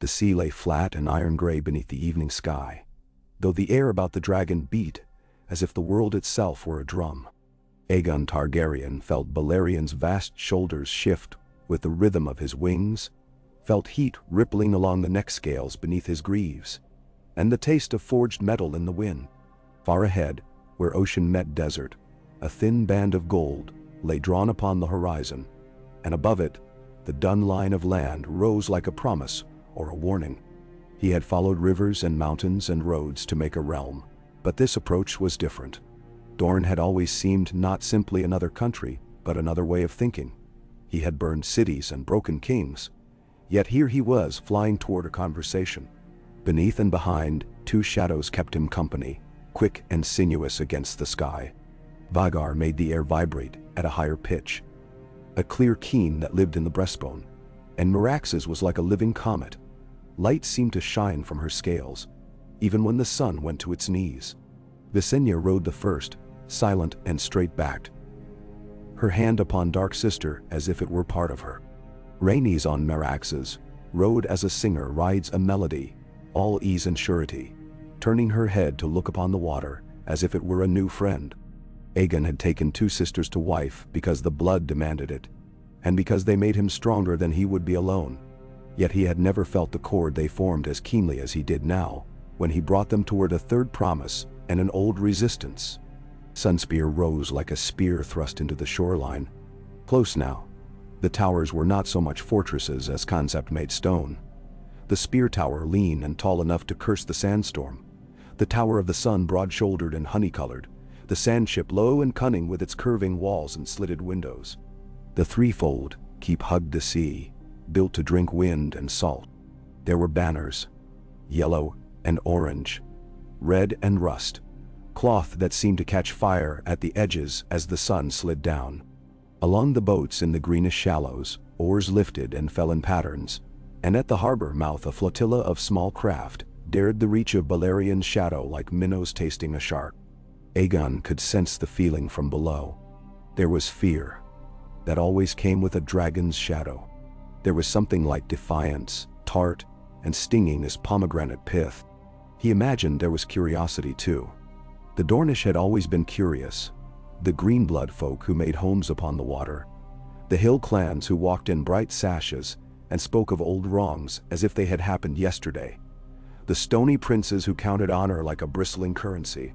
The sea lay flat and iron-gray beneath the evening sky, though the air about the dragon beat as if the world itself were a drum. Aegon Targaryen felt Balerion's vast shoulders shift with the rhythm of his wings, felt heat rippling along the neck scales beneath his greaves, and the taste of forged metal in the wind. Far ahead, where ocean met desert, a thin band of gold lay drawn upon the horizon, and above it, the dun line of land rose like a promise or a warning. He had followed rivers and mountains and roads to make a realm, but this approach was different. Dorne had always seemed not simply another country, but another way of thinking. He had burned cities and broken kings, yet here he was flying toward a conversation. Beneath and behind, two shadows kept him company, quick and sinuous against the sky. Vhagar made the air vibrate at a higher pitch, a clear keen that lived in the breastbone, and Merax's was like a living comet. Light seemed to shine from her scales, even when the sun went to its knees. Visenya rode the first, silent and straight-backed, her hand upon Dark Sister as if it were part of her. Rhaenys on Merax's rode as a singer rides a melody, all ease and surety, turning her head to look upon the water as if it were a new friend. Aegon had taken two sisters to wife because the blood demanded it, and because they made him stronger than he would be alone. Yet he had never felt the cord they formed as keenly as he did now, when he brought them toward a third promise and an old resistance. Sunspear rose like a spear thrust into the shoreline. Close now. The towers were not so much fortresses as concept-made stone. The spear tower lean and tall enough to curse the sandstorm. The tower of the sun broad-shouldered and honey-colored. The sandship low and cunning with its curving walls and slitted windows. The threefold keep hugged the sea, built to drink wind and salt. There were banners, yellow and orange, red and rust, cloth that seemed to catch fire at the edges as the sun slid down. Along the boats in the greenish shallows, oars lifted and fell in patterns, and at the harbor mouth a flotilla of small craft dared the reach of Balerion's shadow like minnows tasting a shark. Aegon could sense the feeling from below. There was fear that always came with a dragon's shadow. There was something like defiance, tart and stinging as pomegranate pith. He imagined there was curiosity too. The Dornish had always been curious, the green-blood folk who made homes upon the water, the hill clans who walked in bright sashes and spoke of old wrongs as if they had happened yesterday, the stony princes who counted honor like a bristling currency.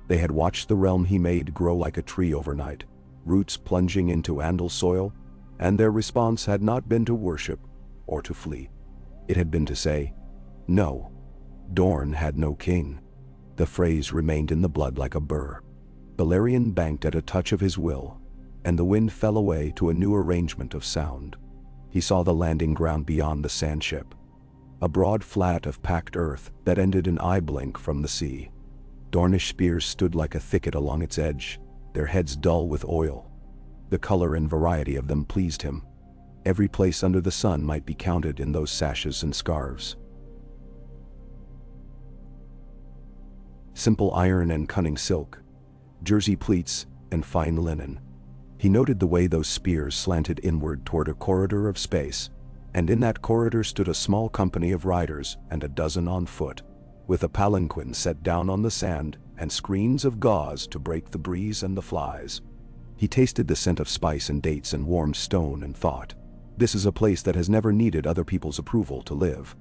They had watched the realm he made grow like a tree overnight, roots plunging into Andal soil, and their response had not been to worship or to flee. It had been to say, no, Dorne had no king. The phrase remained in the blood like a burr. Balerion banked at a touch of his will, and the wind fell away to a new arrangement of sound. He saw the landing ground beyond the sandship, a broad flat of packed earth that ended an eye blink from the sea. Dornish spears stood like a thicket along its edge, their heads dull with oil. The color and variety of them pleased him. Every place under the sun might be counted in those sashes and scarves. Simple iron and cunning silk, jersey pleats and fine linen. He noted the way those spears slanted inward toward a corridor of space, and in that corridor stood a small company of riders and a dozen on foot, with a palanquin set down on the sand and screens of gauze to break the breeze and the flies. He tasted the scent of spice and dates and warm stone and thought, this is a place that has never needed other people's approval to live.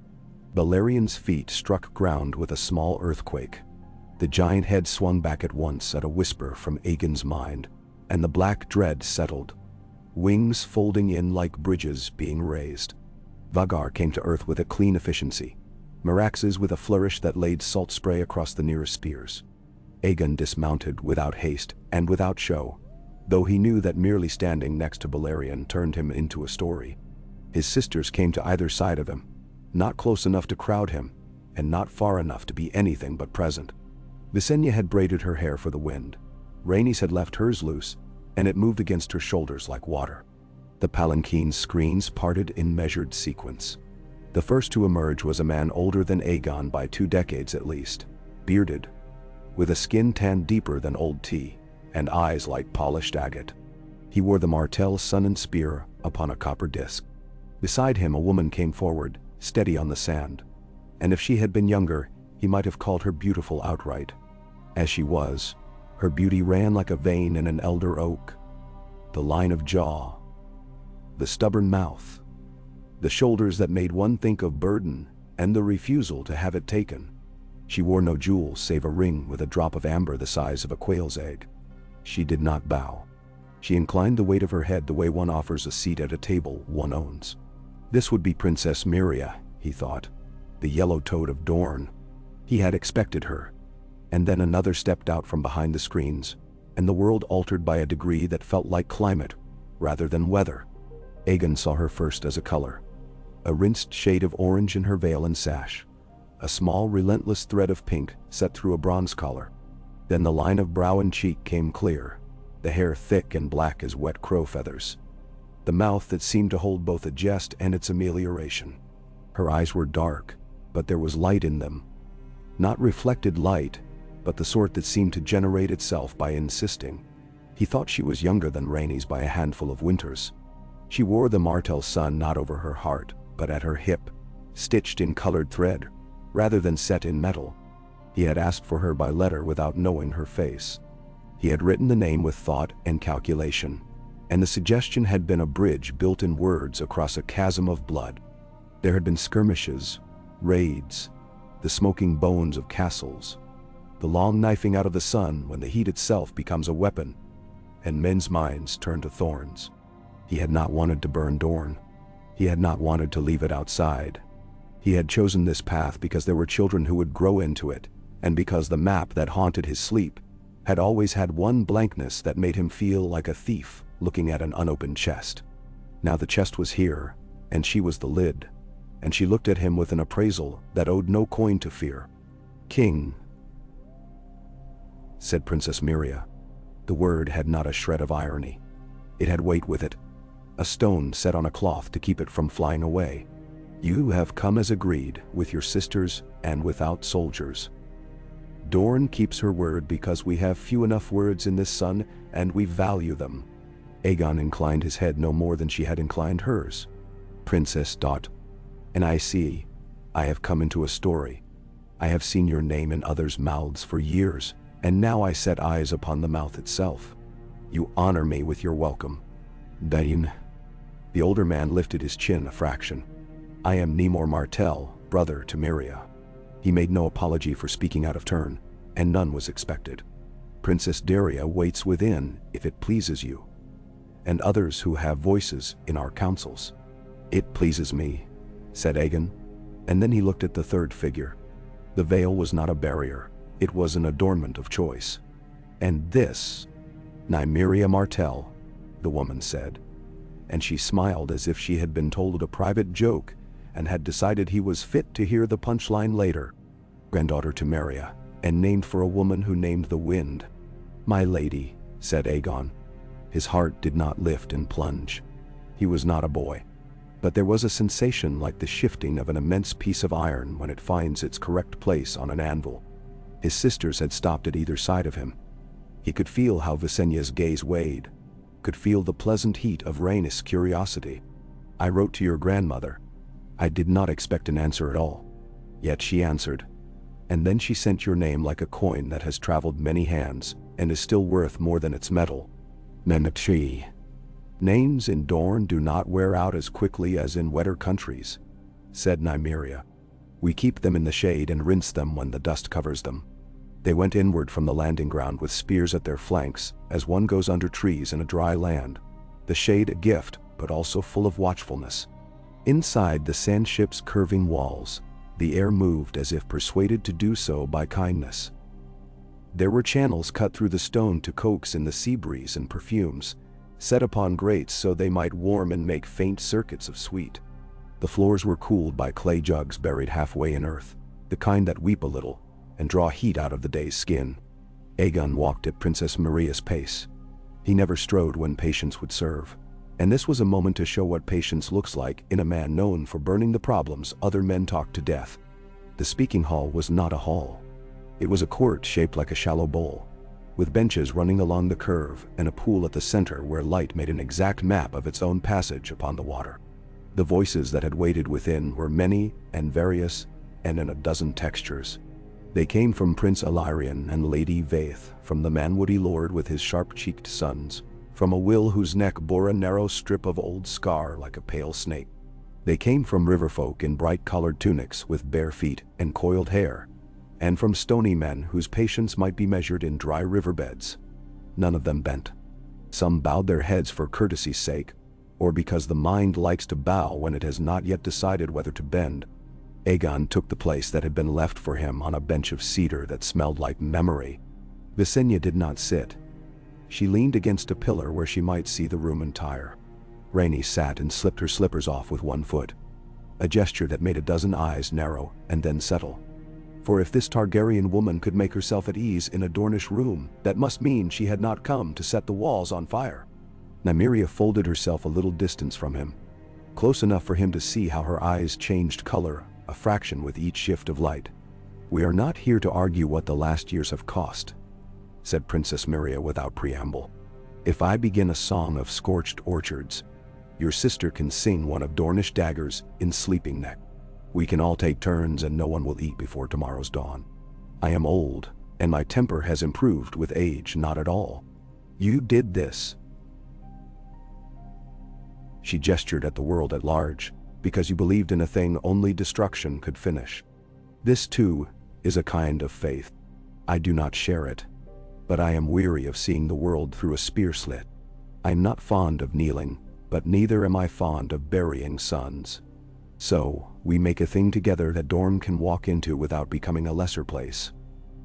Balerion's feet struck ground with a small earthquake. The giant head swung back at once at a whisper from Aegon's mind, and the black dread settled, wings folding in like bridges being raised. Vhagar came to earth with a clean efficiency, Merax's with a flourish that laid salt spray across the nearest spears. Aegon dismounted without haste and without show, though he knew that merely standing next to Balerion turned him into a story. His sisters came to either side of him, not close enough to crowd him, and not far enough to be anything but present. Visenya had braided her hair for the wind. Rhaenys had left hers loose, and it moved against her shoulders like water. The palanquin's screens parted in measured sequence. The first to emerge was a man older than Aegon by 2 decades at least, bearded, with a skin tanned deeper than old tea, and eyes like polished agate. He wore the Martell sun and spear upon a copper disc. Beside him a woman came forward, steady on the sand. And if she had been younger, he might have called her beautiful outright. As she was, her beauty ran like a vein in an elder oak. The line of jaw, the stubborn mouth, the shoulders that made one think of burden, and the refusal to have it taken. She wore no jewels save a ring with a drop of amber the size of a quail's egg. She did not bow. She inclined the weight of her head the way one offers a seat at a table one owns. This would be Princess Nymeria, he thought, the yellow toad of Dorne. He had expected her. And then another stepped out from behind the screens, and the world altered by a degree that felt like climate, rather than weather. Aegon saw her first as a color. A rinsed shade of orange in her veil and sash. A small, relentless thread of pink set through a bronze collar. Then the line of brow and cheek came clear, the hair thick and black as wet crow feathers. The mouth that seemed to hold both a jest and its amelioration. Her eyes were dark, but there was light in them. Not reflected light, but the sort that seemed to generate itself by insisting. He thought she was younger than Rhaenys by a handful of winters. She wore the Martell sun not over her heart, but at her hip, stitched in colored thread, rather than set in metal. He had asked for her by letter without knowing her face. He had written the name with thought and calculation, and the suggestion had been a bridge built in words across a chasm of blood. There had been skirmishes, raids, the smoking bones of castles, the long knifing out of the sun when the heat itself becomes a weapon, and men's minds turn to thorns. He had not wanted to burn Dorne. He had not wanted to leave it outside. He had chosen this path because there were children who would grow into it, and because the map that haunted his sleep had always had one blankness that made him feel like a thief looking at an unopened chest. Now the chest was here, and she was the lid, and she looked at him with an appraisal that owed no coin to fear. "King," said Princess Nymeria. The word had not a shred of irony. It had weight with it, a stone set on a cloth to keep it from flying away. "You have come as agreed, with your sisters and without soldiers. Dorne keeps her word because we have few enough words in this sun, and we value them." Aegon inclined his head no more than she had inclined hers. "Princess Dot, and I see, I have come into a story. I have seen your name in others' mouths for years, and now I set eyes upon the mouth itself. You honor me with your welcome." "Dain." The older man lifted his chin a fraction. "I am Nemor Martell, brother to Nymeria." He made no apology for speaking out of turn, and none was expected. "Princess Daria waits within, if it pleases you, and others who have voices in our councils." "It pleases me," said Aegon, and then he looked at the third figure. The veil was not a barrier, it was an adornment of choice. "And this, Nymeria Martell," the woman said, and she smiled as if she had been told a private joke and had decided he was fit to hear the punchline later. "Granddaughter to Nymeria, and named for a woman who named the wind." "My lady," said Aegon. His heart did not lift and plunge. He was not a boy. But there was a sensation like the shifting of an immense piece of iron when it finds its correct place on an anvil. His sisters had stopped at either side of him. He could feel how Visenya's gaze weighed, could feel the pleasant heat of Rhaenys' curiosity. "I wrote to your grandmother. I did not expect an answer at all. Yet she answered. And then she sent your name like a coin that has traveled many hands and is still worth more than its metal. Nymeria. Names in Dorne do not wear out as quickly as in wetter countries," said Nymeria. "We keep them in the shade and rinse them when the dust covers them." They went inward from the landing ground with spears at their flanks, as one goes under trees in a dry land, the shade a gift, but also full of watchfulness. Inside the sand ship's curving walls, the air moved as if persuaded to do so by kindness. There were channels cut through the stone to coax in the sea breeze and perfumes, set upon grates so they might warm and make faint circuits of sweet. The floors were cooled by clay jugs buried halfway in earth, the kind that weep a little and draw heat out of the day's skin. Aegon walked at Princess Nymeria's pace. He never strode when patience would serve, and this was a moment to show what patience looks like in a man known for burning the problems other men talk to death. The speaking hall was not a hall. It was a court shaped like a shallow bowl, with benches running along the curve and a pool at the center where light made an exact map of its own passage upon the water. The voices that had waited within were many and various and in a dozen textures. They came from Prince Illyrian and Lady Vaith, from the Manwoody lord with his sharp-cheeked sons, from a will whose neck bore a narrow strip of old scar like a pale snake. They came from riverfolk in bright-colored tunics with bare feet and coiled hair, and from stony men whose patience might be measured in dry riverbeds. None of them bent. Some bowed their heads for courtesy's sake, or because the mind likes to bow when it has not yet decided whether to bend. Aegon took the place that had been left for him on a bench of cedar that smelled like memory. Visenya did not sit. She leaned against a pillar where she might see the room entire. Rhaenys sat and slipped her slippers off with one foot, a gesture that made a dozen eyes narrow and then settle. For if this Targaryen woman could make herself at ease in a Dornish room, that must mean she had not come to set the walls on fire. Nymeria folded herself a little distance from him, close enough for him to see how her eyes changed color a fraction with each shift of light. "We are not here to argue what the last years have cost," said Princess Nymeria without preamble. "If I begin a song of scorched orchards, your sister can sing one of Dornish daggers in Sleeping Neck. We can all take turns and no one will eat before tomorrow's dawn. I am old, and my temper has improved with age not at all. You did this." She gestured at the world at large, because you believed in a thing only destruction could finish. This, too, is a kind of faith. I do not share it, but I am weary of seeing the world through a spear slit. I am not fond of kneeling, but neither am I fond of burying sons. So, we make a thing together that Dorne can walk into without becoming a lesser place.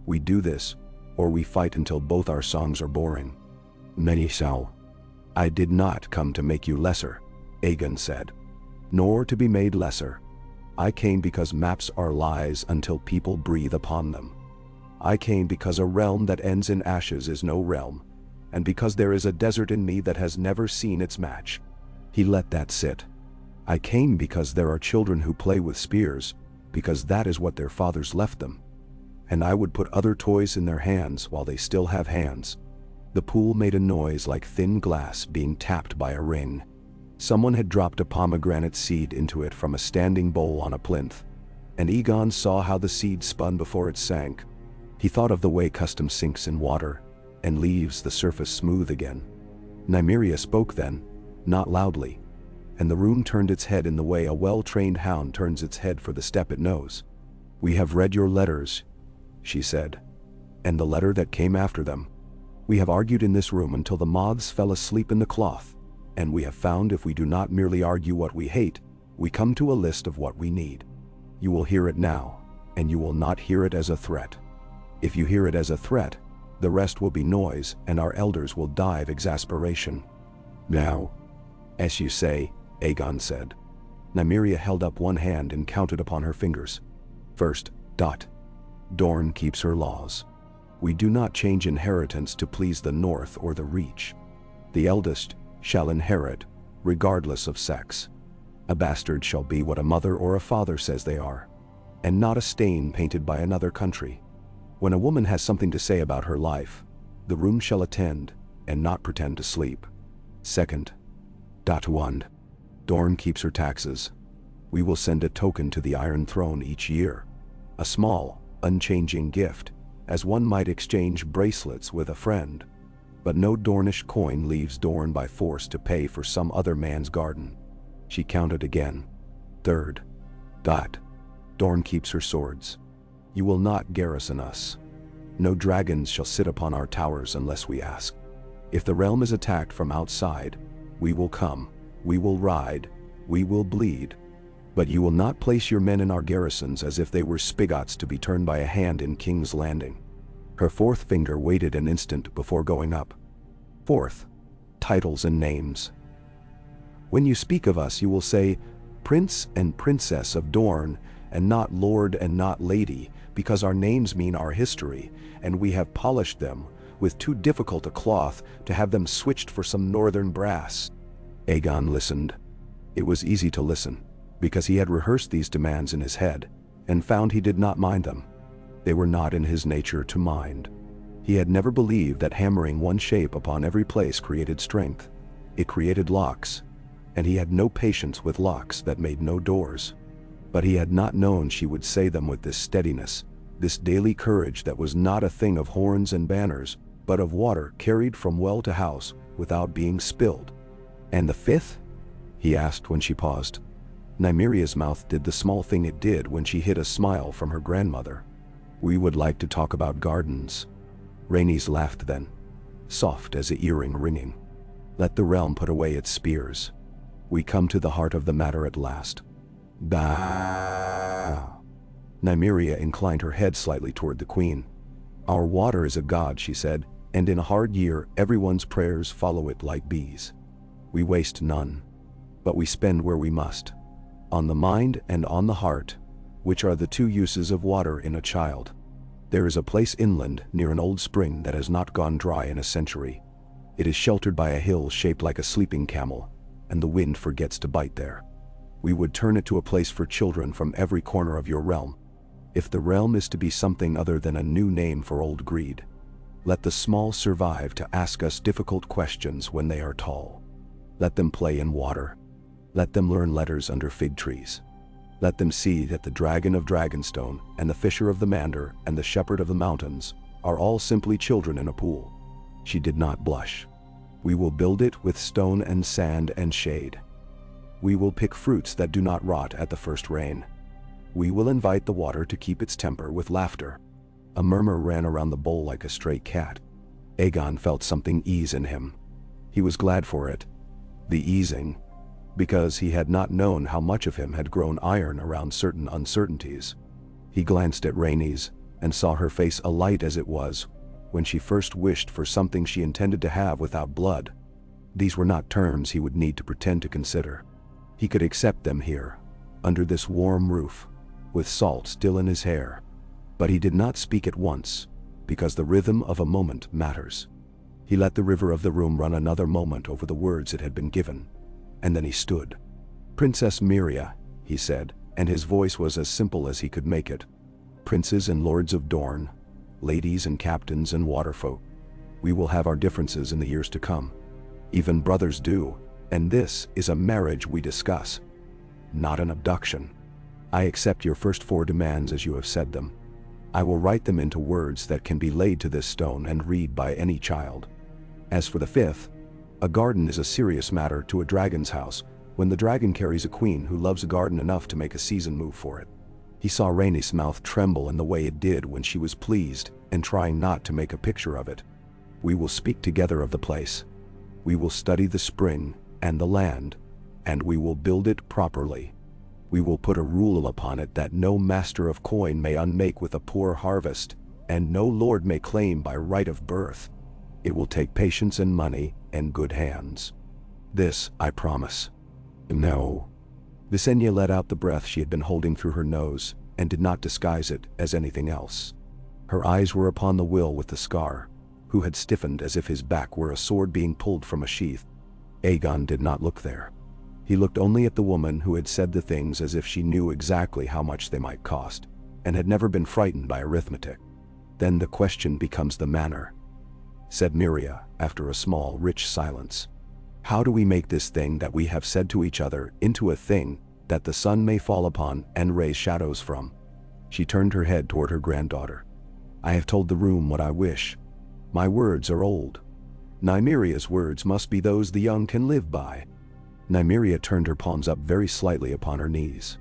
We do this, or we fight until both our songs are boring. Many shall. I did not come to make you lesser, Aegon said, nor to be made lesser. I came because maps are lies until people breathe upon them. I came because a realm that ends in ashes is no realm, and because there is a desert in me that has never seen its match. He let that sit. I came because there are children who play with spears, because that is what their fathers left them. And I would put other toys in their hands while they still have hands. The pool made a noise like thin glass being tapped by a ring. Someone had dropped a pomegranate seed into it from a standing bowl on a plinth, and Aegon saw how the seed spun before it sank. He thought of the way custom sinks in water and leaves the surface smooth again. Nymeria spoke then, not loudly, and the room turned its head in the way a well-trained hound turns its head for the step it knows. "We have read your letters," she said, "and the letter that came after them. We have argued in this room until the moths fell asleep in the cloth, and we have found if we do not merely argue what we hate, we come to a list of what we need. You will hear it now, and you will not hear it as a threat. If you hear it as a threat, the rest will be noise and our elders will die of exasperation. Now, as you say," Aegon said. Nymeria held up one hand and counted upon her fingers. First, Dorne keeps her laws. We do not change inheritance to please the North or the Reach. The eldest shall inherit, regardless of sex. A bastard shall be what a mother or a father says they are, and not a stain painted by another country. When a woman has something to say about her life, the room shall attend, and not pretend to sleep. Second, 1. Dorne keeps her taxes. We will send a token to the Iron Throne each year. A small, unchanging gift, as one might exchange bracelets with a friend. But no Dornish coin leaves Dorne by force to pay for some other man's garden. She counted again. Third, Dorne keeps her swords. You will not garrison us. No dragons shall sit upon our towers unless we ask. If the realm is attacked from outside, we will come, we will ride, we will bleed. But you will not place your men in our garrisons as if they were spigots to be turned by a hand in King's Landing. Her fourth finger waited an instant before going up. Fourth, titles and names. When you speak of us, you will say, Prince and Princess of Dorne, and not Lord and not Lady, because our names mean our history, and we have polished them with too difficult a cloth to have them switched for some northern brass. Aegon listened. It was easy to listen, because he had rehearsed these demands in his head, and found he did not mind them. They were not in his nature to mind. He had never believed that hammering one shape upon every place created strength. It created locks. and he had no patience with locks that made no doors. But he had not known she would say them with this steadiness, this daily courage that was not a thing of horns and banners, but of water carried from well to house without being spilled. "And the fifth?" he asked when she paused. Nymeria's mouth did the small thing it did when she hid a smile from her grandmother. "We would like to talk about gardens." Rhaenys laughed then, soft as a earring ringing. "Let the realm put away its spears. We come to the heart of the matter at last." Bah! Nymeria inclined her head slightly toward the queen. "Our water is a god," she said, "and in a hard year everyone's prayers follow it like bees. We waste none, but we spend where we must, on the mind and on the heart, which are the two uses of water in a child. There is a place inland near an old spring that has not gone dry in a century. It is sheltered by a hill shaped like a sleeping camel, and the wind forgets to bite there. We would turn it to a place for children from every corner of your realm. If the realm is to be something other than a new name for old greed, let the small survive to ask us difficult questions when they are tall. Let them play in water. Let them learn letters under fig trees. Let them see that the dragon of Dragonstone and the fisher of the Mander and the shepherd of the mountains are all simply children in a pool." She did not blush. "We will build it with stone and sand and shade. We will pick fruits that do not rot at the first rain. We will invite the water to keep its temper with laughter." A murmur ran around the bowl like a stray cat. Aegon felt something ease in him. He was glad for it. The easing, because he had not known how much of him had grown iron around certain uncertainties. He glanced at Rhaenys and saw her face alight as it was when she first wished for something she intended to have without blood. These were not terms he would need to pretend to consider. He could accept them here, under this warm roof, with salt still in his hair. But he did not speak at once, because the rhythm of a moment matters. He let the river of the room run another moment over the words it had been given, and then he stood. "Princess Nymeria," he said, and his voice was as simple as he could make it. "Princes and lords of Dorne, ladies and captains and waterfolk, we will have our differences in the years to come. Even brothers do, and this is a marriage we discuss, not an abduction. I accept your first 4 demands as you have said them. I will write them into words that can be laid to this stone and read by any child. As for the 5th, a garden is a serious matter to a dragon's house when the dragon carries a queen who loves a garden enough to make a season move for it." He saw Rhaenys' mouth tremble in the way it did when she was pleased and trying not to make a picture of it. "We will speak together of the place. We will study the spring and the land, and we will build it properly. We will put a rule upon it that no master of coin may unmake with a poor harvest, and no lord may claim by right of birth. It will take patience and money and good hands. This I promise." "No." Visenya let out the breath she had been holding through her nose, and did not disguise it as anything else. Her eyes were upon the will with the scar, who had stiffened as if his back were a sword being pulled from a sheath. Aegon did not look there. He looked only at the woman who had said the things as if she knew exactly how much they might cost, and had never been frightened by arithmetic. "Then the question becomes the manner," said Nymeria after a small, rich silence. "How do we make this thing that we have said to each other into a thing that the sun may fall upon and raise shadows from?" She turned her head toward her granddaughter. "I have told the room what I wish. My words are old. Nymeria's words must be those the young can live by." Nymeria turned her palms up very slightly upon her knees.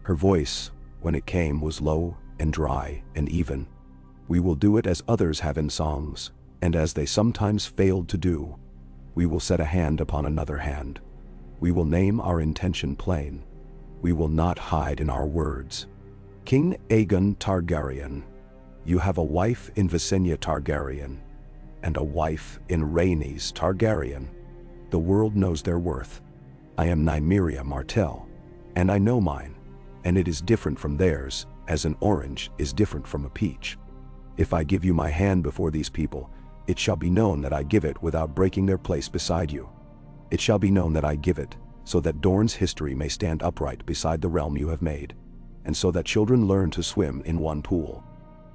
Her voice, when it came, was low and dry and even. "We will do it as others have in songs, and as they sometimes failed to do. We will set a hand upon another hand. We will name our intention plain. We will not hide in our words. King Aegon Targaryen, you have a wife in Visenya Targaryen, and a wife in Rhaenys Targaryen. The world knows their worth. I am Nymeria Martell, and I know mine, and it is different from theirs, as an orange is different from a peach. If I give you my hand before these people, it shall be known that I give it without breaking their place beside you. It shall be known that I give it, so that Dorne's history may stand upright beside the realm you have made, and so that children learn to swim in one pool."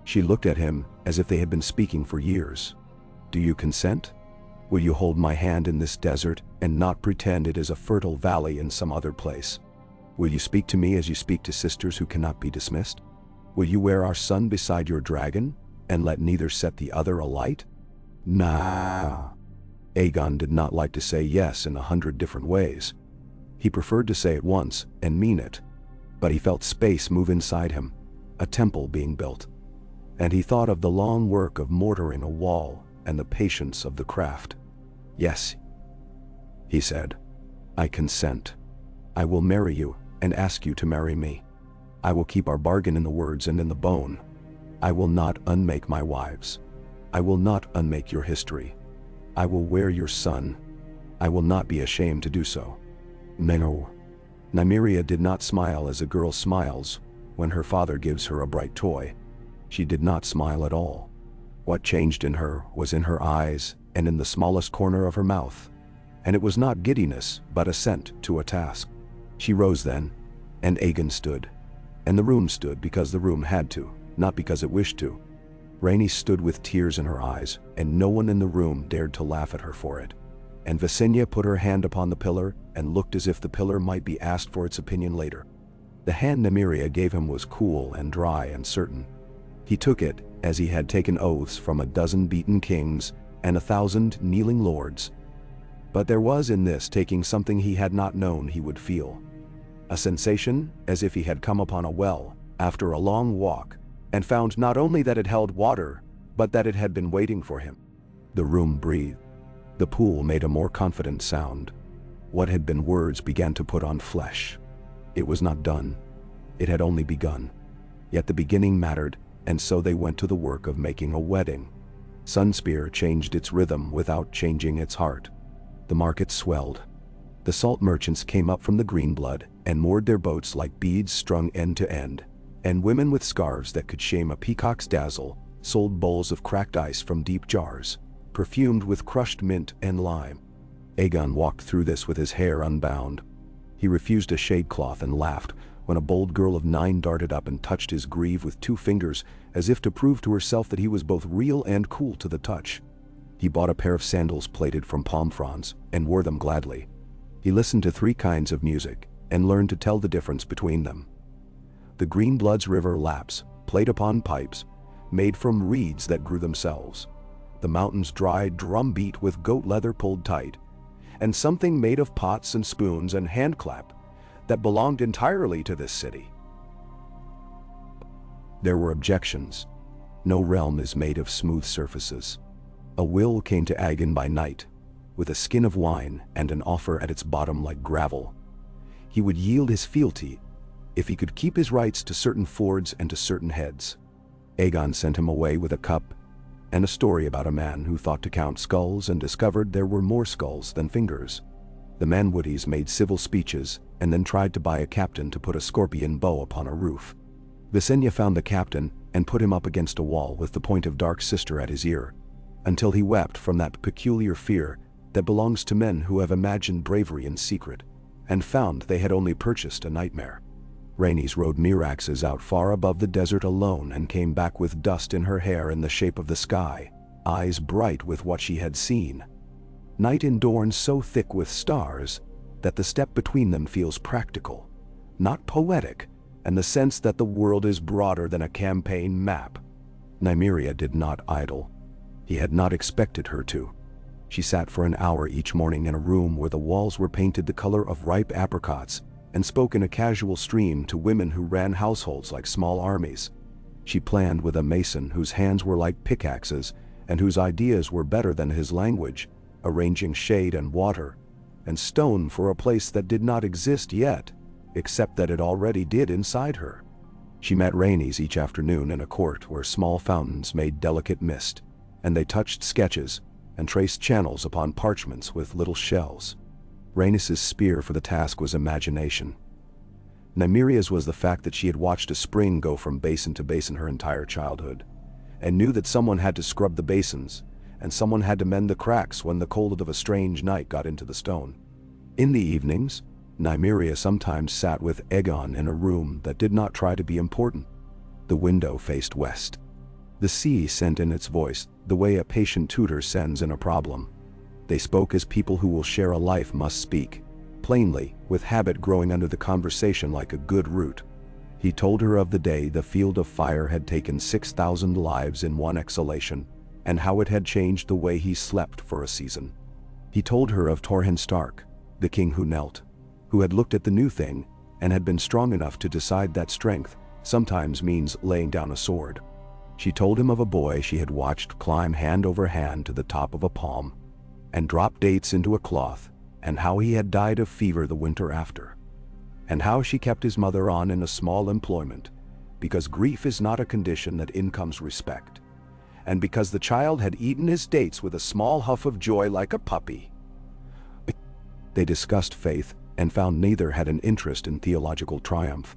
She looked at him as if they had been speaking for years. "Do you consent?" Will you hold my hand in this desert and not pretend it is a fertile valley in some other place? Will you speak to me as you speak to sisters who cannot be dismissed? Will you wear our son beside your dragon and let neither set the other alight? Nah. Aegon did not like to say yes in 100 different ways. He preferred to say it once and mean it. But he felt space move inside him, a temple being built. And he thought of the long work of mortaring a wall and the patience of the craft. Yes, he said. I consent. I will marry you and ask you to marry me. I will keep our bargain in the words and in the bone. I will not unmake my wives. I will not unmake your history. I will wear your son. I will not be ashamed to do so. No. Nymeria did not smile as a girl smiles when her father gives her a bright toy. She did not smile at all. What changed in her was in her eyes and in the smallest corner of her mouth. And it was not giddiness, but assent to a task. She rose then, and Aegon stood. And the room stood because the room had to, not because it wished to. Rhaenys stood with tears in her eyes, and no one in the room dared to laugh at her for it. And Visenya put her hand upon the pillar and looked as if the pillar might be asked for its opinion later. The hand Nymeria gave him was cool and dry and certain. He took it as he had taken oaths from a dozen beaten kings and 1,000 kneeling lords. But there was in this taking something he had not known he would feel. A sensation as if he had come upon a well after a long walk and found not only that it held water, but that it had been waiting for him. The room breathed. The pool made a more confident sound. What had been words began to put on flesh. It was not done. It had only begun. Yet the beginning mattered, and so they went to the work of making a wedding. Sunspear changed its rhythm without changing its heart. The market swelled. The salt merchants came up from the Greenblood and moored their boats like beads strung end to end, and women with scarves that could shame a peacock's dazzle sold bowls of cracked ice from deep jars, perfumed with crushed mint and lime. Aegon walked through this with his hair unbound. He refused a shadecloth and laughed when a bold girl of 9 darted up and touched his greave with 2 fingers as if to prove to herself that he was both real and cool to the touch. He bought a pair of sandals plaited from palm fronds and wore them gladly. He listened to 3 kinds of music and learned to tell the difference between them. The Greenblood's river laps, played upon pipes, made from reeds that grew themselves. The mountain's dry drum beat with goat leather pulled tight, and something made of pots and spoons and handclap that belonged entirely to this city. There were objections. No realm is made of smooth surfaces. A will came to Aegon by night, with a skin of wine and an offer at its bottom like gravel. He would yield his fealty if he could keep his rights to certain fords and to certain heads. Aegon sent him away with a cup and a story about a man who thought to count skulls and discovered there were more skulls than fingers. The Manwoodies made civil speeches and then tried to buy a captain to put a scorpion bow upon a roof. Visenya found the captain and put him up against a wall with the point of Dark Sister at his ear, until he wept from that peculiar fear that belongs to men who have imagined bravery in secret, and found they had only purchased a nightmare. Rhaenys rode Miraxes out far above the desert alone and came back with dust in her hair in the shape of the sky, eyes bright with what she had seen. Night in Dorne so thick with stars that the step between them feels practical, not poetic, and the sense that the world is broader than a campaign map. Nymeria did not idle. He had not expected her to. She sat for an hour each morning in a room where the walls were painted the color of ripe apricots and spoke in a casual stream to women who ran households like small armies. She planned with a mason whose hands were like pickaxes and whose ideas were better than his language, arranging shade and water and stone for a place that did not exist yet, except that it already did inside her. She met Rhaenys each afternoon in a court where small fountains made delicate mist, and they touched sketches and traced channels upon parchments with little shells. Rhaenys' spear for the task was imagination. Nymeria's was the fact that she had watched a spring go from basin to basin her entire childhood, and knew that someone had to scrub the basins, and someone had to mend the cracks when the cold of a strange night got into the stone. In the evenings, Nymeria sometimes sat with Aegon in a room that did not try to be important. The window faced west. The sea sent in its voice the way a patient tutor sends in a problem. They spoke as people who will share a life must speak, plainly, with habit growing under the conversation like a good root. He told her of the day the field of fire had taken 6,000 lives in one exhalation, and how it had changed the way he slept for a season. He told her of Torrhen Stark, the king who knelt, who had looked at the new thing, and had been strong enough to decide that strength sometimes means laying down a sword. She told him of a boy she had watched climb hand over hand to the top of a palm, and drop dates into a cloth, and how he had died of fever the winter after, and how she kept his mother on in a small employment, because grief is not a condition that incomes respect, and because the child had eaten his dates with a small huff of joy like a puppy. They discussed faith, and found neither had an interest in theological triumph.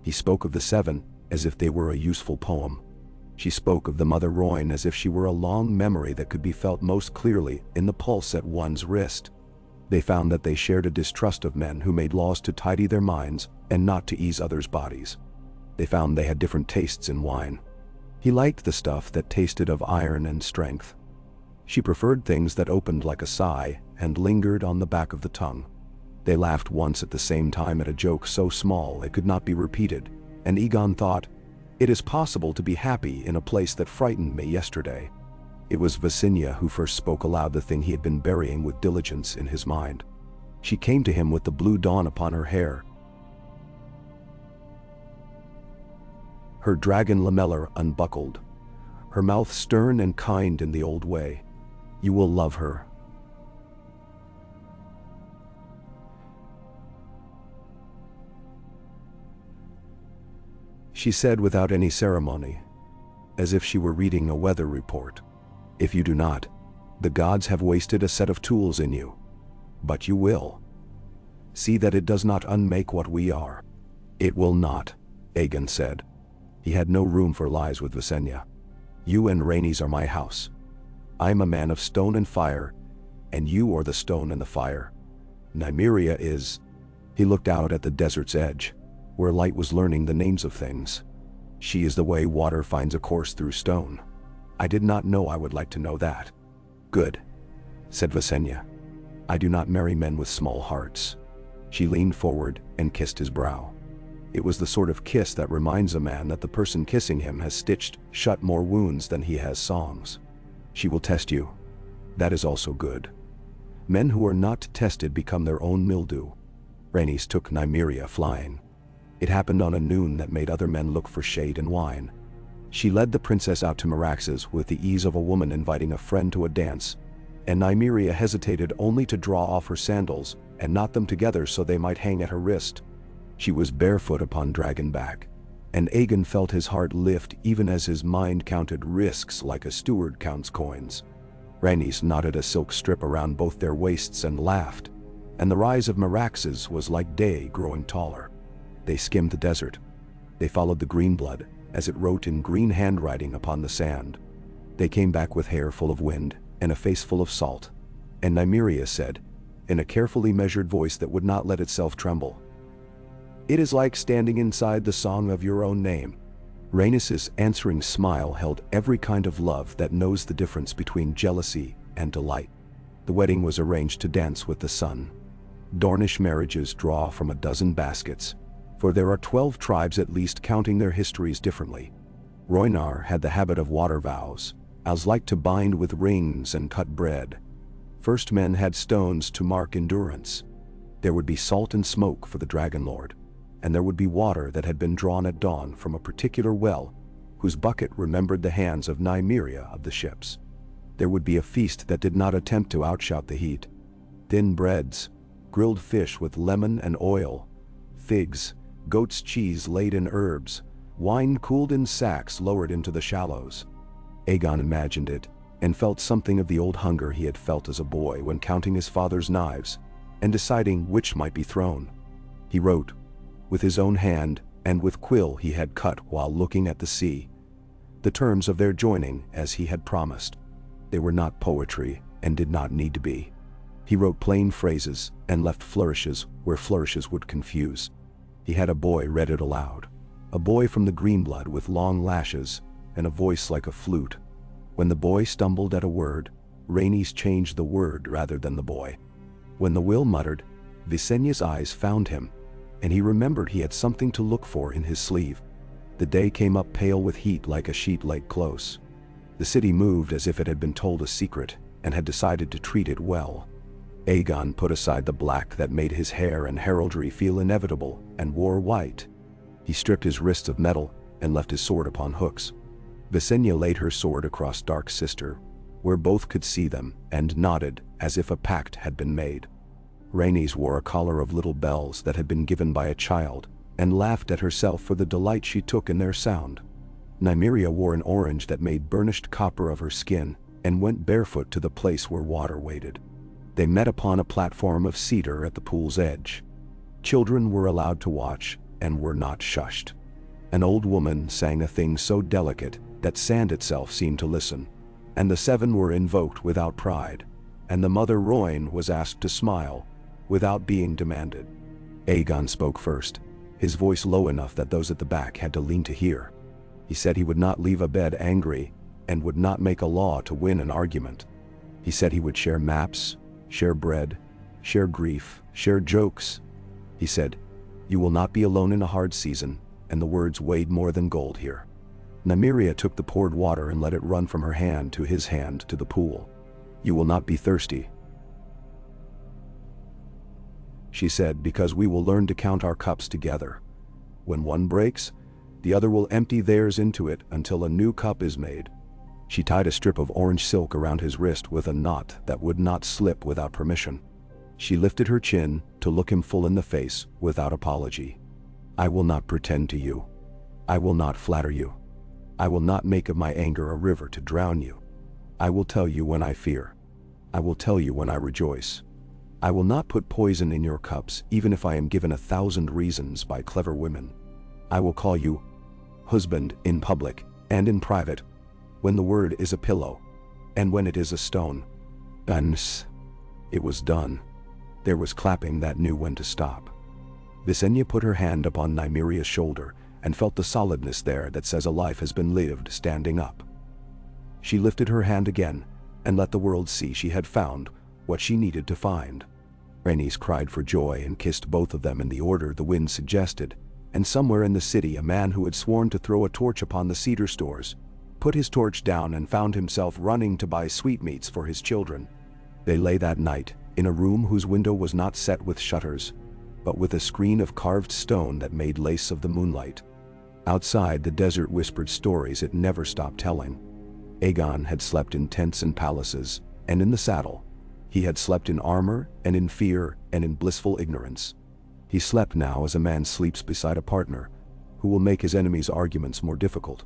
He spoke of the seven as if they were a useful poem. She spoke of the mother Royne as if she were a long memory that could be felt most clearly in the pulse at one's wrist. They found that they shared a distrust of men who made laws to tidy their minds and not to ease others' bodies. They found they had different tastes in wine. He liked the stuff that tasted of iron and strength. She preferred things that opened like a sigh and lingered on the back of the tongue. They laughed once at the same time at a joke so small it could not be repeated, and Aegon thought, "It is possible to be happy in a place that frightened me yesterday." It was Visenya who first spoke aloud the thing he had been burying with diligence in his mind. She came to him with the blue dawn upon her hair, her dragon lamellar unbuckled, her mouth stern and kind in the old way. "You will love her." She said without any ceremony, as if she were reading a weather report. "If you do not, the gods have wasted a set of tools in you. But you will. See that it does not unmake what we are." "It will not," Aegon said. He had no room for lies with Visenya. "You and Rhaenys are my house. I am a man of stone and fire, and you are the stone and the fire. Nymeria is..." He looked out at the desert's edge, where light was learning the names of things. "She is the way water finds a course through stone. I did not know I would like to know that." "Good," said Visenya. "I do not marry men with small hearts." She leaned forward and kissed his brow. It was the sort of kiss that reminds a man that the person kissing him has stitched shut more wounds than he has songs. "She will test you. That is also good. Men who are not tested become their own mildew." Rhaenys took Nymeria flying. It happened on a noon that made other men look for shade and wine. She led the princess out to Merax's with the ease of a woman inviting a friend to a dance, and Nymeria hesitated only to draw off her sandals and knot them together so they might hang at her wrist. She was barefoot upon dragonback, and Aegon felt his heart lift even as his mind counted risks like a steward counts coins. Rhaenys knotted a silk strip around both their waists and laughed, and the rise of Merax's was like day growing taller. They skimmed the desert. They followed the green blood as it wrote in green handwriting upon the sand. They came back with hair full of wind and a face full of salt, and Nymeria said, in a carefully measured voice that would not let itself tremble, "It is like standing inside the song of your own name." Rhaenys' answering smile held every kind of love that knows the difference between jealousy and delight. The wedding was arranged to dance with the sun. Dornish marriages draw from a dozen baskets, for there are 12 tribes at least counting their histories differently. Rhoynar had the habit of water vows, as like to bind with rings and cut bread. First men had stones to mark endurance. There would be salt and smoke for the Dragon Lord, and there would be water that had been drawn at dawn from a particular well, whose bucket remembered the hands of Nymeria of the ships. There would be a feast that did not attempt to outshout the heat. Thin breads, grilled fish with lemon and oil, figs, goat's cheese laid in herbs, wine cooled in sacks lowered into the shallows. Aegon imagined it, and felt something of the old hunger he had felt as a boy when counting his father's knives, and deciding which might be thrown. He wrote, with his own hand and with quill he had cut while looking at the sea, the terms of their joining as he had promised. They were not poetry, and did not need to be. He wrote plain phrases, and left flourishes where flourishes would confuse. He had a boy read it aloud, a boy from the Greenblood with long lashes and a voice like a flute. When the boy stumbled at a word, Rhaenys changed the word rather than the boy. When the will muttered, Visenya's eyes found him, and he remembered he had something to look for in his sleeve. The day came up pale with heat like a sheet laid close. The city moved as if it had been told a secret and had decided to treat it well. Aegon put aside the black that made his hair and heraldry feel inevitable and wore white. He stripped his wrists of metal and left his sword upon hooks. Visenya laid her sword across Dark's sister, where both could see them, and nodded as if a pact had been made. Rhaenys wore a collar of little bells that had been given by a child, and laughed at herself for the delight she took in their sound. Nymeria wore an orange that made burnished copper of her skin, and went barefoot to the place where water waited. They met upon a platform of cedar at the pool's edge. Children were allowed to watch, and were not shushed. An old woman sang a thing so delicate that sand itself seemed to listen, and the seven were invoked without pride, and the mother Royne was asked to smile, without being demanded. Aegon spoke first, his voice low enough that those at the back had to lean to hear. He said he would not leave a bed angry, and would not make a law to win an argument. He said he would share maps, share bread, share grief, share jokes. He said, "You will not be alone in a hard season," and the words weighed more than gold here. Nymeria took the poured water and let it run from her hand to his hand to the pool. "You will not be thirsty," she said, "because we will learn to count our cups together. When one breaks, the other will empty theirs into it until a new cup is made." She tied a strip of orange silk around his wrist with a knot that would not slip without permission. She lifted her chin to look him full in the face without apology. "I will not pretend to you. I will not flatter you. I will not make of my anger a river to drown you. I will tell you when I fear. I will tell you when I rejoice. I will not put poison in your cups, even if I am given 1,000 reasons by clever women. I will call you husband in public and in private, when the word is a pillow, and when it is a stone." And it was done. There was clapping that knew when to stop. Visenya put her hand upon Nymeria's shoulder and felt the solidness there that says a life has been lived standing up. She lifted her hand again and let the world see she had found what she needed to find. Rhaenys cried for joy and kissed both of them in the order the wind suggested, and somewhere in the city a man who had sworn to throw a torch upon the cedar stores put his torch down and found himself running to buy sweetmeats for his children. They lay that night in a room whose window was not set with shutters, but with a screen of carved stone that made lace of the moonlight. Outside, the desert whispered stories it never stopped telling. Aegon had slept in tents and palaces, and in the saddle. He had slept in armor, and in fear, and in blissful ignorance. He slept now as a man sleeps beside a partner, who will make his enemy's arguments more difficult.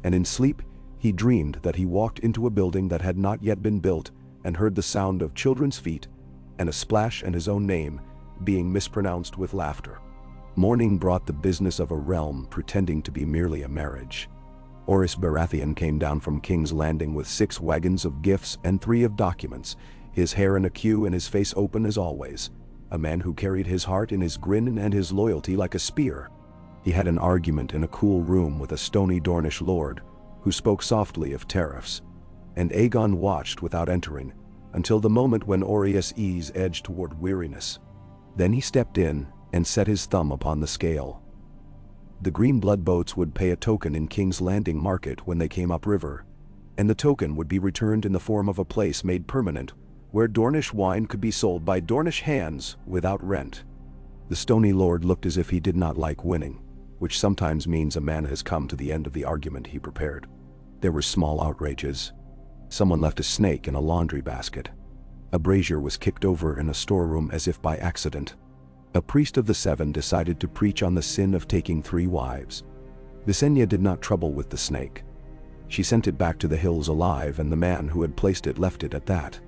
And in sleep, he dreamed that he walked into a building that had not yet been built, and heard the sound of children's feet, and a splash and his own name being mispronounced with laughter. Morning brought the business of a realm pretending to be merely a marriage. Orys Baratheon came down from King's Landing with 6 wagons of gifts and 3 of documents, his hair in a queue and his face open as always, a man who carried his heart in his grin and his loyalty like a spear. He had an argument in a cool room with a stony Dornish lord, who spoke softly of tariffs, and Aegon watched without entering, until the moment when Orys' ease edged toward weariness. Then he stepped in and set his thumb upon the scale. The green blood boats would pay a token in King's Landing market when they came upriver, and the token would be returned in the form of a place made permanent, where Dornish wine could be sold by Dornish hands without rent. The stony lord looked as if he did not like winning, which sometimes means a man has come to the end of the argument he prepared. There were small outrages. Someone left a snake in a laundry basket. A brazier was kicked over in a storeroom as if by accident. A priest of the 7 decided to preach on the sin of taking 3 wives. Visenya did not trouble with the snake. She sent it back to the hills alive, and the man who had placed it left it at that.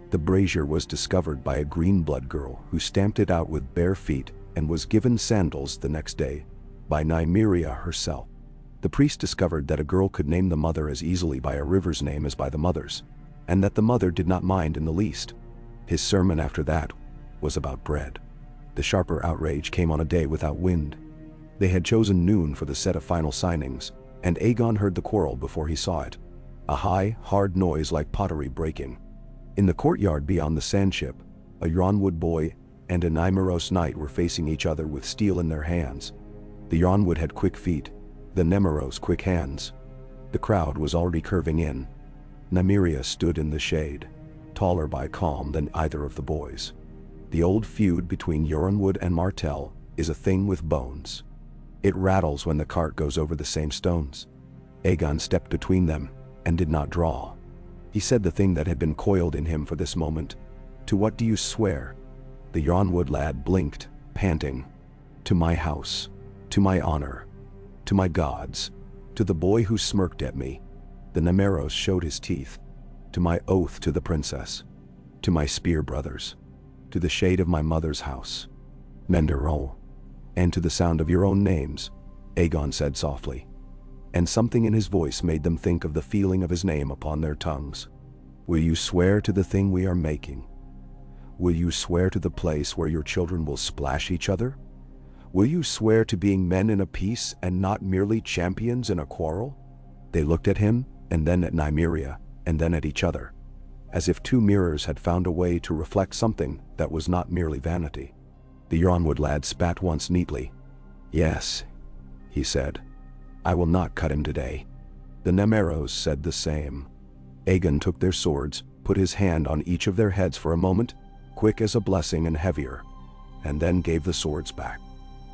The brazier was discovered by a green blood girl who stamped it out with bare feet and was given sandals the next day by Nymeria herself. The priest discovered that a girl could name the mother as easily by a river's name as by the mother's, and that the mother did not mind in the least. His sermon after that was about bread. The sharper outrage came on a day without wind. They had chosen noon for the set of final signings, and Aegon heard the quarrel before he saw it. A high, hard noise like pottery breaking. In the courtyard beyond the sandship, a Yarnwood boy and a Nymeros knight were facing each other with steel in their hands. The Yarnwood had quick feet, the Nymeros quick hands. The crowd was already curving in. Nymeria stood in the shade, taller by calm than either of the boys. The old feud between Yarnwood and Martell is a thing with bones. It rattles when the cart goes over the same stones. Aegon stepped between them and did not draw. He said the thing that had been coiled in him for this moment. "To what do you swear?" The Yarnwood lad blinked, panting. "To my house, to my honor, to my gods, to the boy who smirked at me." The Nymeros showed his teeth. "To my oath to the princess, to my spear brothers, to the shade of my mother's house." "Menderol, and to the sound of your own names," Aegon said softly. And something in his voice made them think of the feeling of his name upon their tongues. "Will you swear to the thing we are making? Will you swear to the place where your children will splash each other? Will you swear to being men in a peace and not merely champions in a quarrel?" They looked at him, and then at Nymeria, and then at each other, as if two mirrors had found a way to reflect something that was not merely vanity. The Yarnwood lad spat once neatly. "Yes," he said. "I will not cut him today." The Nymeros said the same. Aegon took their swords, put his hand on each of their heads for a moment, quick as a blessing and heavier, and then gave the swords back.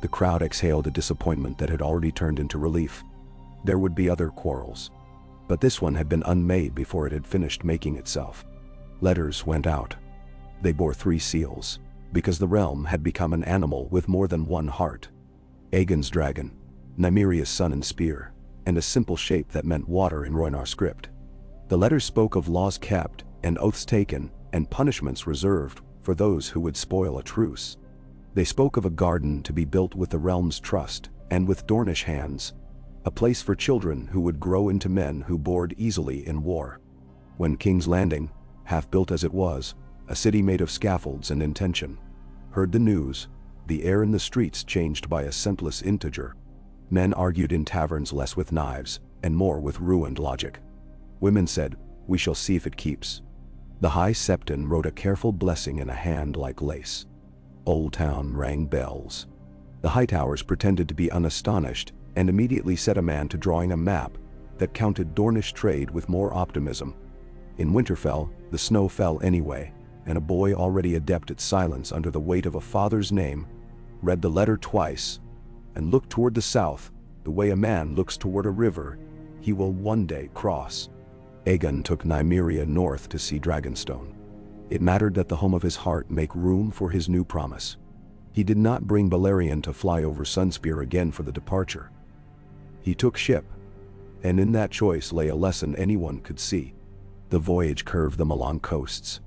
The crowd exhaled a disappointment that had already turned into relief. There would be other quarrels, but this one had been unmade before it had finished making itself. Letters went out. They bore 3 seals, because the realm had become an animal with more than one heart. Aegon's dragon, Nymeria's sun and spear, and a simple shape that meant water in Rhoynar script. The letters spoke of laws kept, and oaths taken, and punishments reserved for those who would spoil a truce. They spoke of a garden to be built with the realm's trust, and with Dornish hands, a place for children who would grow into men who bored easily in war. When King's Landing, half built as it was, a city made of scaffolds and intention, heard the news, the air in the streets changed by a scentless integer. Men argued in taverns less with knives, and more with ruined logic. Women said, "We shall see if it keeps." The High Septon wrote a careful blessing in a hand like lace. Old Town rang bells. The Hightowers pretended to be unastonished, and immediately set a man to drawing a map that counted Dornish trade with more optimism. In Winterfell, the snow fell anyway, and a boy already adept at silence under the weight of a father's name read the letter twice and looked toward the south, the way a man looks toward a river he will one day cross. Aegon took Nymeria north to see Dragonstone. It mattered that the home of his heart make room for his new promise. He did not bring Balerion to fly over Sunspear again for the departure. He took ship, and in that choice lay a lesson anyone could see. The voyage curved them along coasts,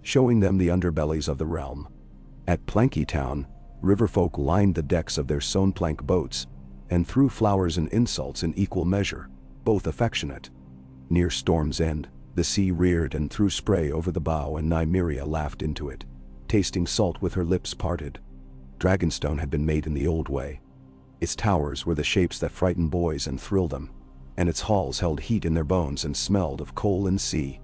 showing them the underbellies of the realm. At Planky Town, riverfolk lined the decks of their sewn plank boats, and threw flowers and insults in equal measure, both affectionate. Near Storm's End, the sea reared and threw spray over the bow, and Nymeria laughed into it, tasting salt with her lips parted. Dragonstone had been made in the old way. Its towers were the shapes that frightened boys and thrilled them, and its halls held heat in their bones and smelled of coal and sea.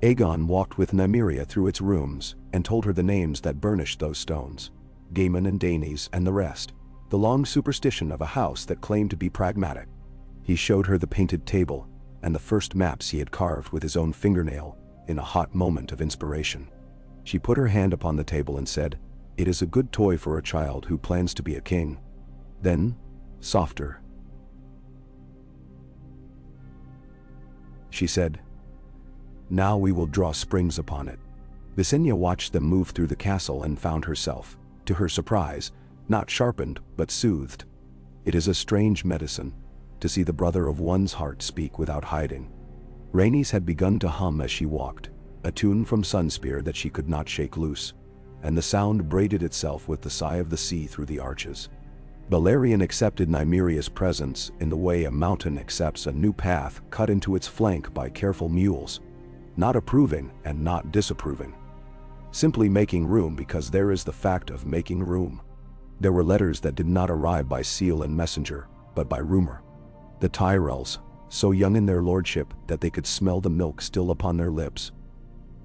Aegon walked with Nymeria through its rooms and told her the names that burnished those stones, Gaemon and Danes and the rest, the long superstition of a house that claimed to be pragmatic. He showed her the painted table and the first maps he had carved with his own fingernail in a hot moment of inspiration. She put her hand upon the table and said, "It is a good toy for a child who plans to be a king." Then, softer, she said, "Now we will draw springs upon it." Visenya watched them move through the castle and found herself, to her surprise, not sharpened but soothed. It is a strange medicine, to see the brother of one's heart speak without hiding. Rhaenys had begun to hum as she walked, a tune from Sunspear that she could not shake loose, and the sound braided itself with the sigh of the sea through the arches. Balerion accepted Nymeria's presence in the way a mountain accepts a new path cut into its flank by careful mules, not approving and not disapproving. Simply making room because there is the fact of making room. There were letters that did not arrive by seal and messenger, but by rumor. The Tyrells, so young in their lordship that they could smell the milk still upon their lips,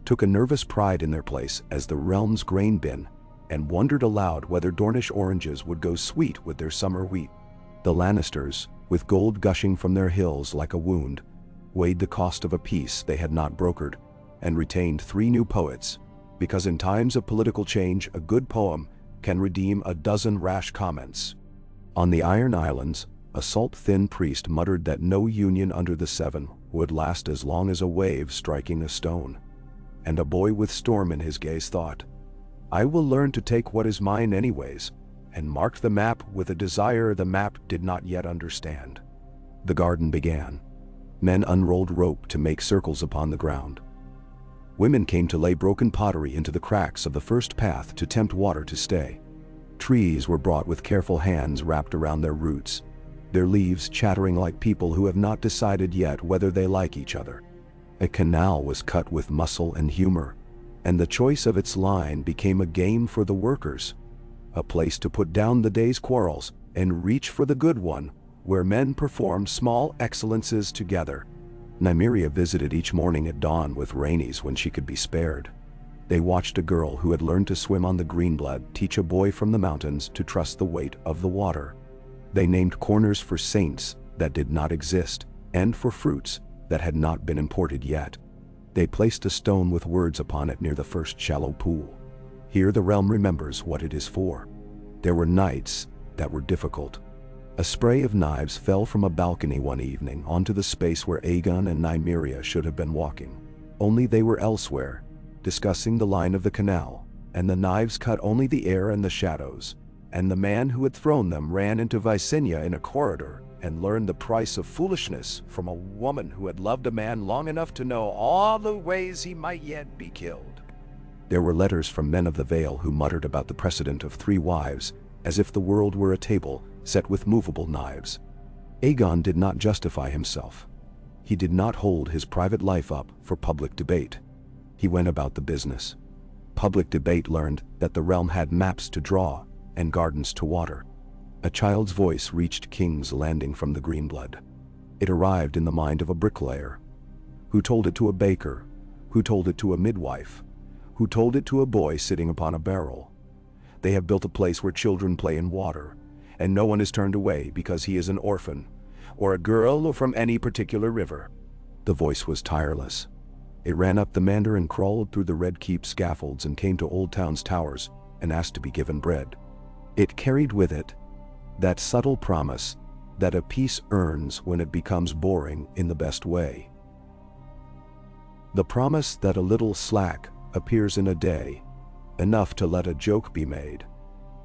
took a nervous pride in their place as the realm's grain bin, and wondered aloud whether Dornish oranges would go sweet with their summer wheat. The Lannisters, with gold gushing from their hills like a wound, weighed the cost of a peace they had not brokered, and retained 3 new poets, because in times of political change a good poem can redeem a dozen rash comments. On the Iron Islands, a salt-thin priest muttered that no union under the 7 would last as long as a wave striking a stone. And a boy with storm in his gaze thought, "I will learn to take what is mine anyways," and marked the map with a desire the map did not yet understand. The garden began. Men unrolled rope to make circles upon the ground. Women came to lay broken pottery into the cracks of the first path to tempt water to stay. Trees were brought with careful hands wrapped around their roots, their leaves chattering like people who have not decided yet whether they like each other. A canal was cut with muscle and humor, and the choice of its line became a game for the workers, a place to put down the day's quarrels and reach for the good one, where men performed small excellences together. Nymeria visited each morning at dawn with Rhaenys when she could be spared. They watched a girl who had learned to swim on the Greenblood teach a boy from the mountains to trust the weight of the water. They named corners for saints that did not exist, and for fruits that had not been imported yet. They placed a stone with words upon it near the first shallow pool. Here the realm remembers what it is for. There were nights that were difficult. A spray of knives fell from a balcony one evening onto the space where Aegon and Nymeria should have been walking. Only they were elsewhere, discussing the line of the canal, and the knives cut only the air and the shadows, and the man who had thrown them ran into Visenya in a corridor and learned the price of foolishness from a woman who had loved a man long enough to know all the ways he might yet be killed. There were letters from men of the Vale who muttered about the precedent of 3 wives, as if the world were a table set with movable knives. Aegon did not justify himself. He did not hold his private life up for public debate. He went about the business. Public debate learned that the realm had maps to draw and gardens to water. A child's voice reached King's Landing from the Greenblood. It arrived in the mind of a bricklayer, who told it to a baker, who told it to a midwife, who told it to a boy sitting upon a barrel. They have built a place where children play in water, and no one is turned away because he is an orphan, or a girl, or from any particular river. The voice was tireless. It ran up the Mander and crawled through the Red Keep scaffolds and came to Old Town's towers and asked to be given bread. It carried with it that subtle promise that a piece earns when it becomes boring in the best way. The promise that a little slack appears in a day, enough to let a joke be made,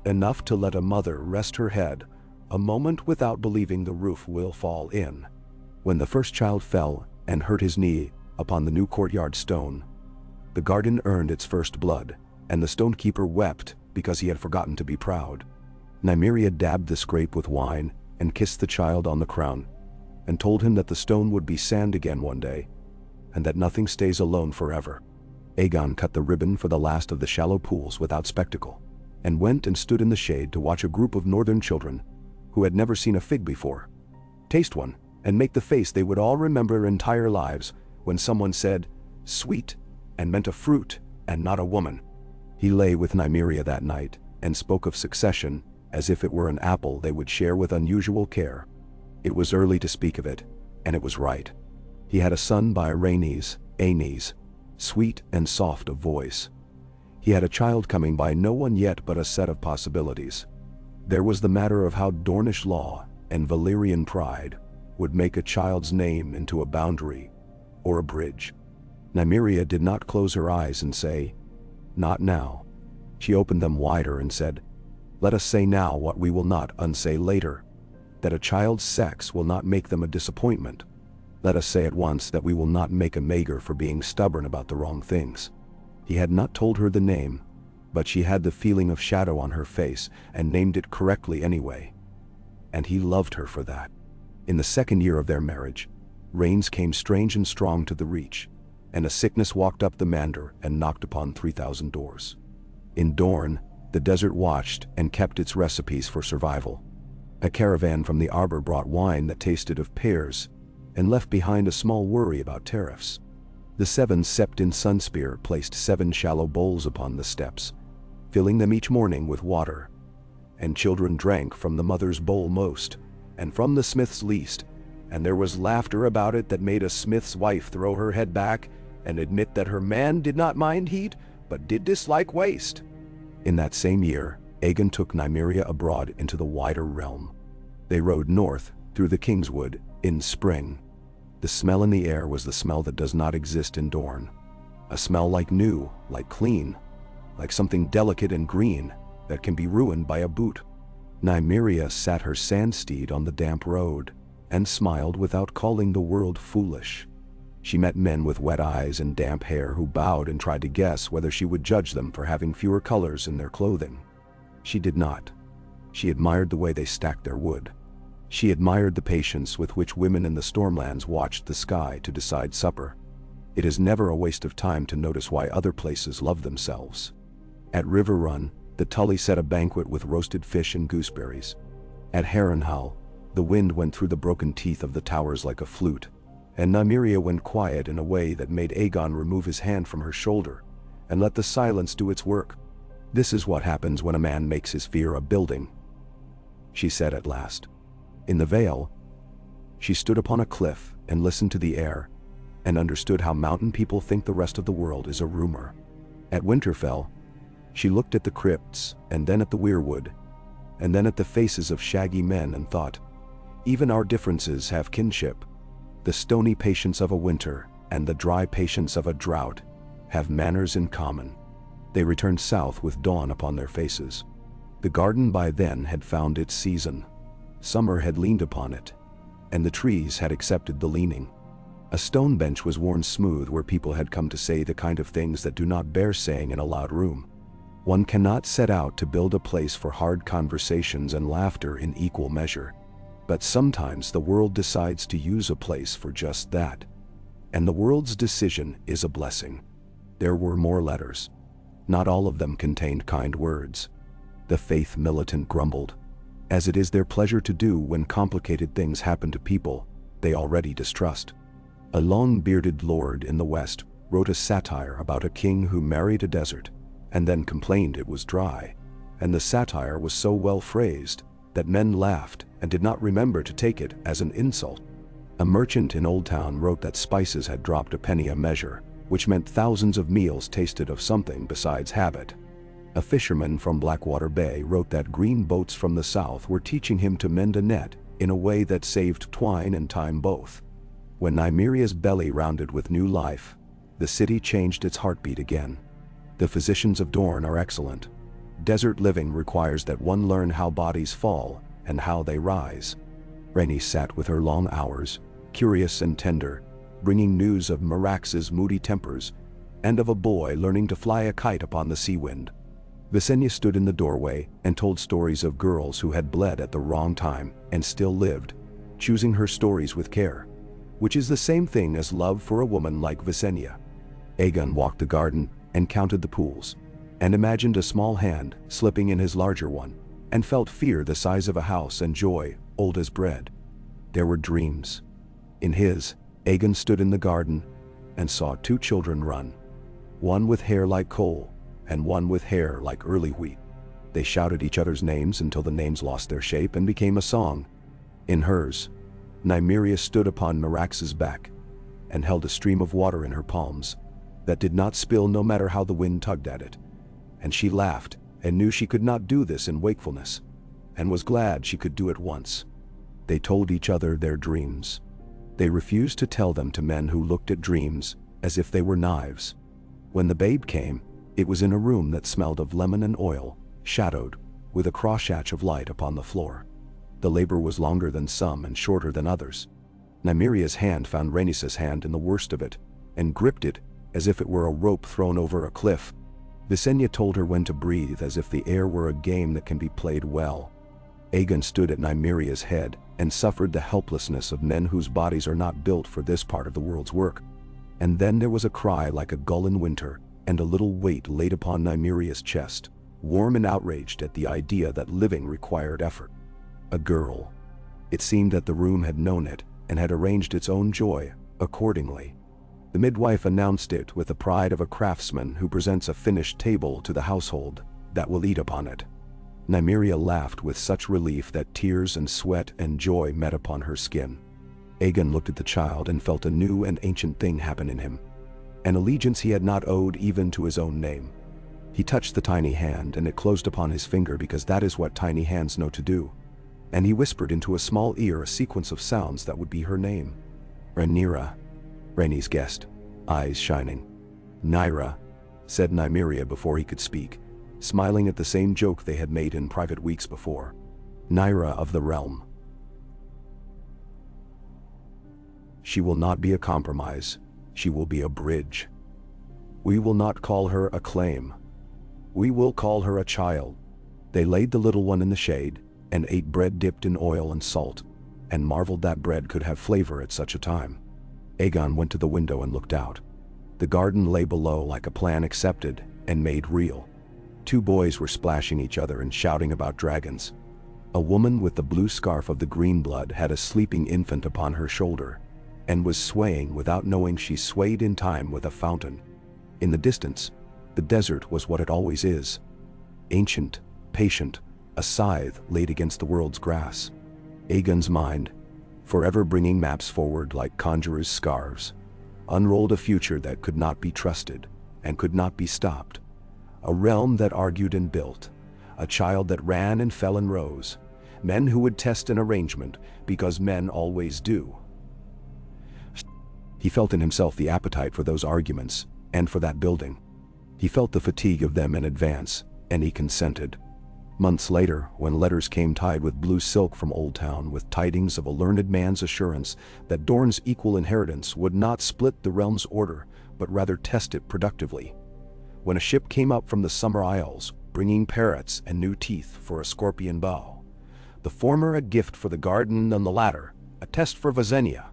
enough to let a mother rest her head a moment without believing the roof will fall in. When the first child fell and hurt his knee upon the new courtyard stone, the garden earned its first blood, and the stonekeeper wept because he had forgotten to be proud. Nymeria dabbed the scrape with wine and kissed the child on the crown, and told him that the stone would be sand again one day, and that nothing stays alone forever. Aegon cut the ribbon for the last of the shallow pools without spectacle, and went and stood in the shade to watch a group of northern children, who had never seen a fig before, taste one and make the face they would all remember entire lives when someone said, "sweet," and meant a fruit and not a woman. He lay with Nymeria that night and spoke of succession as if it were an apple they would share with unusual care. It was early to speak of it, and it was right. He had a son by Rhaenys, Aenys, sweet and soft of voice. He had a child coming by no one yet but a set of possibilities. There was the matter of how Dornish law and Valyrian pride would make a child's name into a boundary or a bridge. Nymeria did not close her eyes and say, "Not now." She opened them wider and said, "Let us say now what we will not unsay later, that a child's sex will not make them a disappointment. Let us say at once that we will not make a mager for being stubborn about the wrong things." He had not told her the name, but she had the feeling of shadow on her face and named it correctly anyway. And he loved her for that. In the 2nd year of their marriage, rains came strange and strong to the reach, and a sickness walked up the Mander and knocked upon 3,000 doors. In Dorne, the desert watched and kept its recipes for survival. A caravan from the arbor brought wine that tasted of pears, and left behind a small worry about tariffs. The 7 Septon Sunspear placed 7 shallow bowls upon the steps, filling them each morning with water. And children drank from the mother's bowl most, and from the smith's least, and there was laughter about it that made a smith's wife throw her head back and admit that her man did not mind heat, but did dislike waste. In that same year, Aegon took Nymeria abroad into the wider realm. They rode north through the Kingswood in spring. The smell in the air was the smell that does not exist in Dorne. A smell like new, like clean, like something delicate and green that can be ruined by a boot. Nymeria sat her sand steed on the damp road and smiled without calling the world foolish. She met men with wet eyes and damp hair who bowed and tried to guess whether she would judge them for having fewer colors in their clothing. She did not. She admired the way they stacked their wood. She admired the patience with which women in the Stormlands watched the sky to decide supper. It is never a waste of time to notice why other places love themselves. At River Run, the Tully set a banquet with roasted fish and gooseberries. At Harrenhal, the wind went through the broken teeth of the towers like a flute, and Nymeria went quiet in a way that made Aegon remove his hand from her shoulder and let the silence do its work. "This is what happens when a man makes his fear a building," she said at last. In the Vale, she stood upon a cliff and listened to the air, and understood how mountain people think the rest of the world is a rumor. At Winterfell, she looked at the crypts, and then at the weirwood, and then at the faces of shaggy men and thought, even our differences have kinship. The stony patience of a winter and the dry patience of a drought have manners in common. They returned south with dawn upon their faces. The garden by then had found its season. Summer had leaned upon it, and the trees had accepted the leaning. A stone bench was worn smooth where people had come to say the kind of things that do not bear saying in a loud room. One cannot set out to build a place for hard conversations and laughter in equal measure. But sometimes the world decides to use a place for just that. And the world's decision is a blessing. There were more letters. Not all of them contained kind words. The faith militant grumbled, as it is their pleasure to do when complicated things happen to people they already distrust. A long-bearded lord in the West wrote a satire about a king who married a desert, and then complained it was dry, and the satire was so well phrased that men laughed and did not remember to take it as an insult. A merchant in Old Town wrote that spices had dropped a penny a measure, which meant thousands of meals tasted of something besides habit. A fisherman from Blackwater Bay wrote that green boats from the south were teaching him to mend a net in a way that saved twine and time both. When Nymeria's belly rounded with new life, the city changed its heartbeat again. The physicians of Dorne are excellent. Desert living requires that one learn how bodies fall and how they rise. Rhaenys sat with her long hours, curious and tender, bringing news of Merax's moody tempers and of a boy learning to fly a kite upon the sea wind. Visenya stood in the doorway and told stories of girls who had bled at the wrong time and still lived, choosing her stories with care, which is the same thing as love for a woman like Visenya. Aegon walked the garden and counted the pools, and imagined a small hand slipping in his larger one, and felt fear the size of a house and joy old as bread. There were dreams. In his, Aegon stood in the garden and saw 2 children run, one with hair like coal and one with hair like early wheat. They shouted each other's names until the names lost their shape and became a song. In hers, Nymeria stood upon Merax's back and held a stream of water in her palms that did not spill no matter how the wind tugged at it. And she laughed and knew she could not do this in wakefulness, and was glad she could do it once. They told each other their dreams. They refused to tell them to men who looked at dreams as if they were knives. When the babe came, it was in a room that smelled of lemon and oil, shadowed, with a crotchet of light upon the floor. The labor was longer than some and shorter than others. Nymeria's hand found Rhaenys's hand in the worst of it, and gripped it as if it were a rope thrown over a cliff. Visenya told her when to breathe as if the air were a game that can be played well. Aegon stood at Nymeria's head and suffered the helplessness of men whose bodies are not built for this part of the world's work. And then there was a cry like a gull in winter, and a little weight laid upon Nymeria's chest, warm and outraged at the idea that living required effort. A girl. It seemed that the room had known it, and had arranged its own joy accordingly. The midwife announced it with the pride of a craftsman who presents a finished table to the household that will eat upon it. Nymeria laughed with such relief that tears and sweat and joy met upon her skin. Aegon looked at the child and felt a new and ancient thing happen in him, an allegiance he had not owed even to his own name. He touched the tiny hand, and it closed upon his finger because that is what tiny hands know to do, and he whispered into a small ear a sequence of sounds that would be her name. Rhaenyra, Rhaenys guessed, eyes shining. Nyra, said Nymeria before he could speak, smiling at the same joke they had made in private weeks before. Nyra of the realm. She will not be a compromise, she will be a bridge. We will not call her a claim. We will call her a child. They laid the little one in the shade, and ate bread dipped in oil and salt, and marveled that bread could have flavor at such a time. Aegon went to the window and looked out. The garden lay below like a plan accepted and made real. Two boys were splashing each other and shouting about dragons. A woman with the blue scarf of the green blood had a sleeping infant upon her shoulder, and was swaying without knowing she swayed in time with a fountain. In the distance, the desert was what it always is. Ancient, patient, a scythe laid against the world's grass. Aegon's mind, forever bringing maps forward like conjurers' scarves, unrolled a future that could not be trusted and could not be stopped. A realm that argued and built, a child that ran and fell and rose, men who would test an arrangement because men always do. He felt in himself the appetite for those arguments and for that building. He felt the fatigue of them in advance, and he consented. Months later, when letters came tied with blue silk from Old Town with tidings of a learned man's assurance that Dorne's equal inheritance would not split the realm's order, but rather test it productively. When a ship came up from the Summer Isles, bringing parrots and new teeth for a scorpion bow, the former a gift for the garden and the latter a test for Visenya.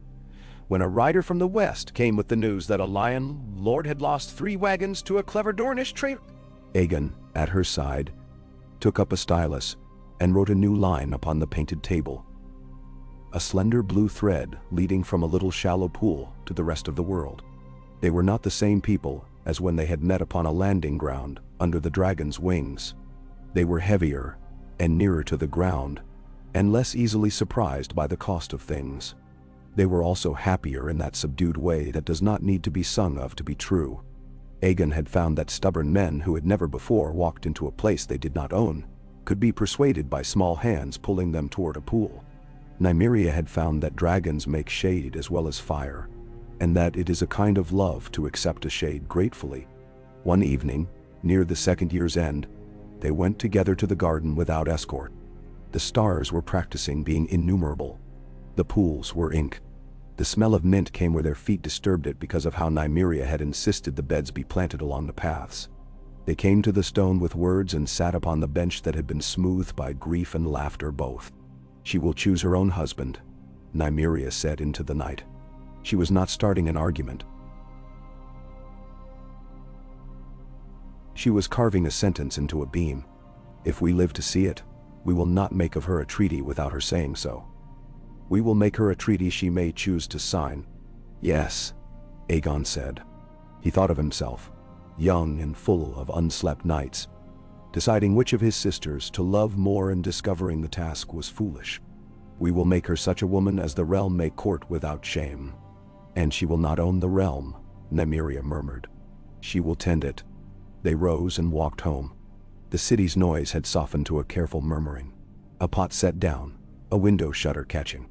When a rider from the west came with the news that a lion lord had lost 3 wagons to a clever Dornish trader, Aegon, at her side, took up a stylus and wrote a new line upon the painted table. A slender blue thread leading from a little shallow pool to the rest of the world. They were not the same people as when they had met upon a landing ground under the dragon's wings. They were heavier and nearer to the ground, and less easily surprised by the cost of things. They were also happier in that subdued way that does not need to be sung of to be true. Aegon had found that stubborn men who had never before walked into a place they did not own could be persuaded by small hands pulling them toward a pool. Nymeria had found that dragons make shade as well as fire, and that it is a kind of love to accept a shade gratefully. One evening, near the second year's end, they went together to the garden without escort. The stars were practicing being innumerable. The pools were ink. The smell of mint came where their feet disturbed it because of how Nymeria had insisted the beds be planted along the paths. They came to the stone with words and sat upon the bench that had been smoothed by grief and laughter both. She will choose her own husband, Nymeria said into the night. She was not starting an argument. She was carving a sentence into a beam. If we live to see it, we will not make of her a treaty without her saying so. We will make her a treaty she may choose to sign. Yes, Aegon said. He thought of himself, young and full of unslept nights, deciding which of his sisters to love more, and discovering the task was foolish. We will make her such a woman as the realm may court without shame. And she will not own the realm, Nymeria murmured. She will tend it. They rose and walked home. The city's noise had softened to a careful murmuring. A pot set down, a window shutter catching.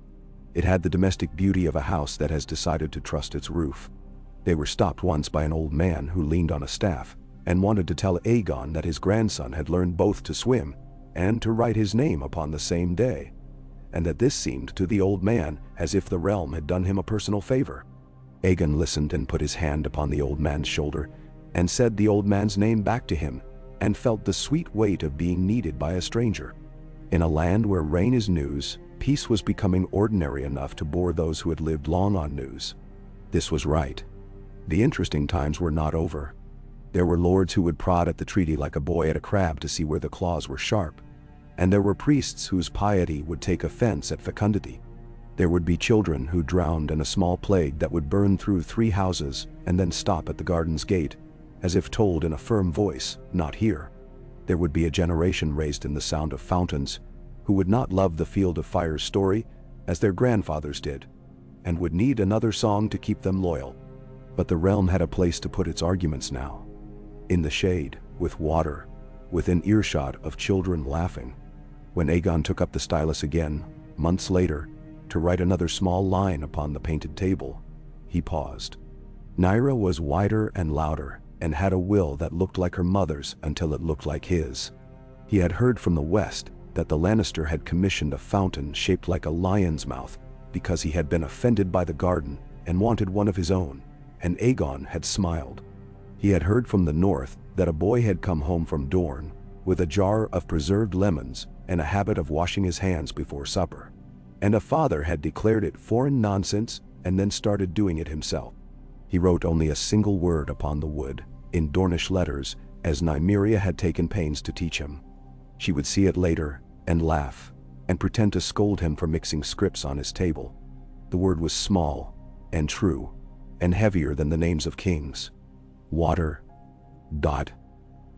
It had the domestic beauty of a house that has decided to trust its roof. They were stopped once by an old man who leaned on a staff and wanted to tell Aegon that his grandson had learned both to swim and to write his name upon the same day, and that this seemed to the old man as if the realm had done him a personal favor. Aegon listened and put his hand upon the old man's shoulder and said the old man's name back to him, and felt the sweet weight of being needed by a stranger. In a land where rain is news, peace was becoming ordinary enough to bore those who had lived long on news. This was right. The interesting times were not over. There were lords who would prod at the treaty like a boy at a crab to see where the claws were sharp, and there were priests whose piety would take offense at fecundity. There would be children who drowned and a small plague that would burn through 3 houses and then stop at the garden's gate, as if told in a firm voice, "Not here." There would be a generation raised in the sound of fountains, who would not love the Field of Fire's story as their grandfathers did, and would need another song to keep them loyal. But the realm had a place to put its arguments now. In the shade, with water, within earshot of children laughing. When Aegon took up the stylus again, months later, to write another small line upon the painted table, he paused. Nymeria was wider and louder, and had a will that looked like her mother's until it looked like his. He had heard from the west that the Lannister had commissioned a fountain shaped like a lion's mouth because he had been offended by the garden and wanted one of his own, and Aegon had smiled. He had heard from the north that a boy had come home from Dorne with a jar of preserved lemons and a habit of washing his hands before supper. And a father had declared it foreign nonsense and then started doing it himself. He wrote only a single word upon the wood, in Dornish letters, as Nymeria had taken pains to teach him. She would see it later, and laugh, and pretend to scold him for mixing scripts on his table. The word was small, and true, and heavier than the names of kings. Water.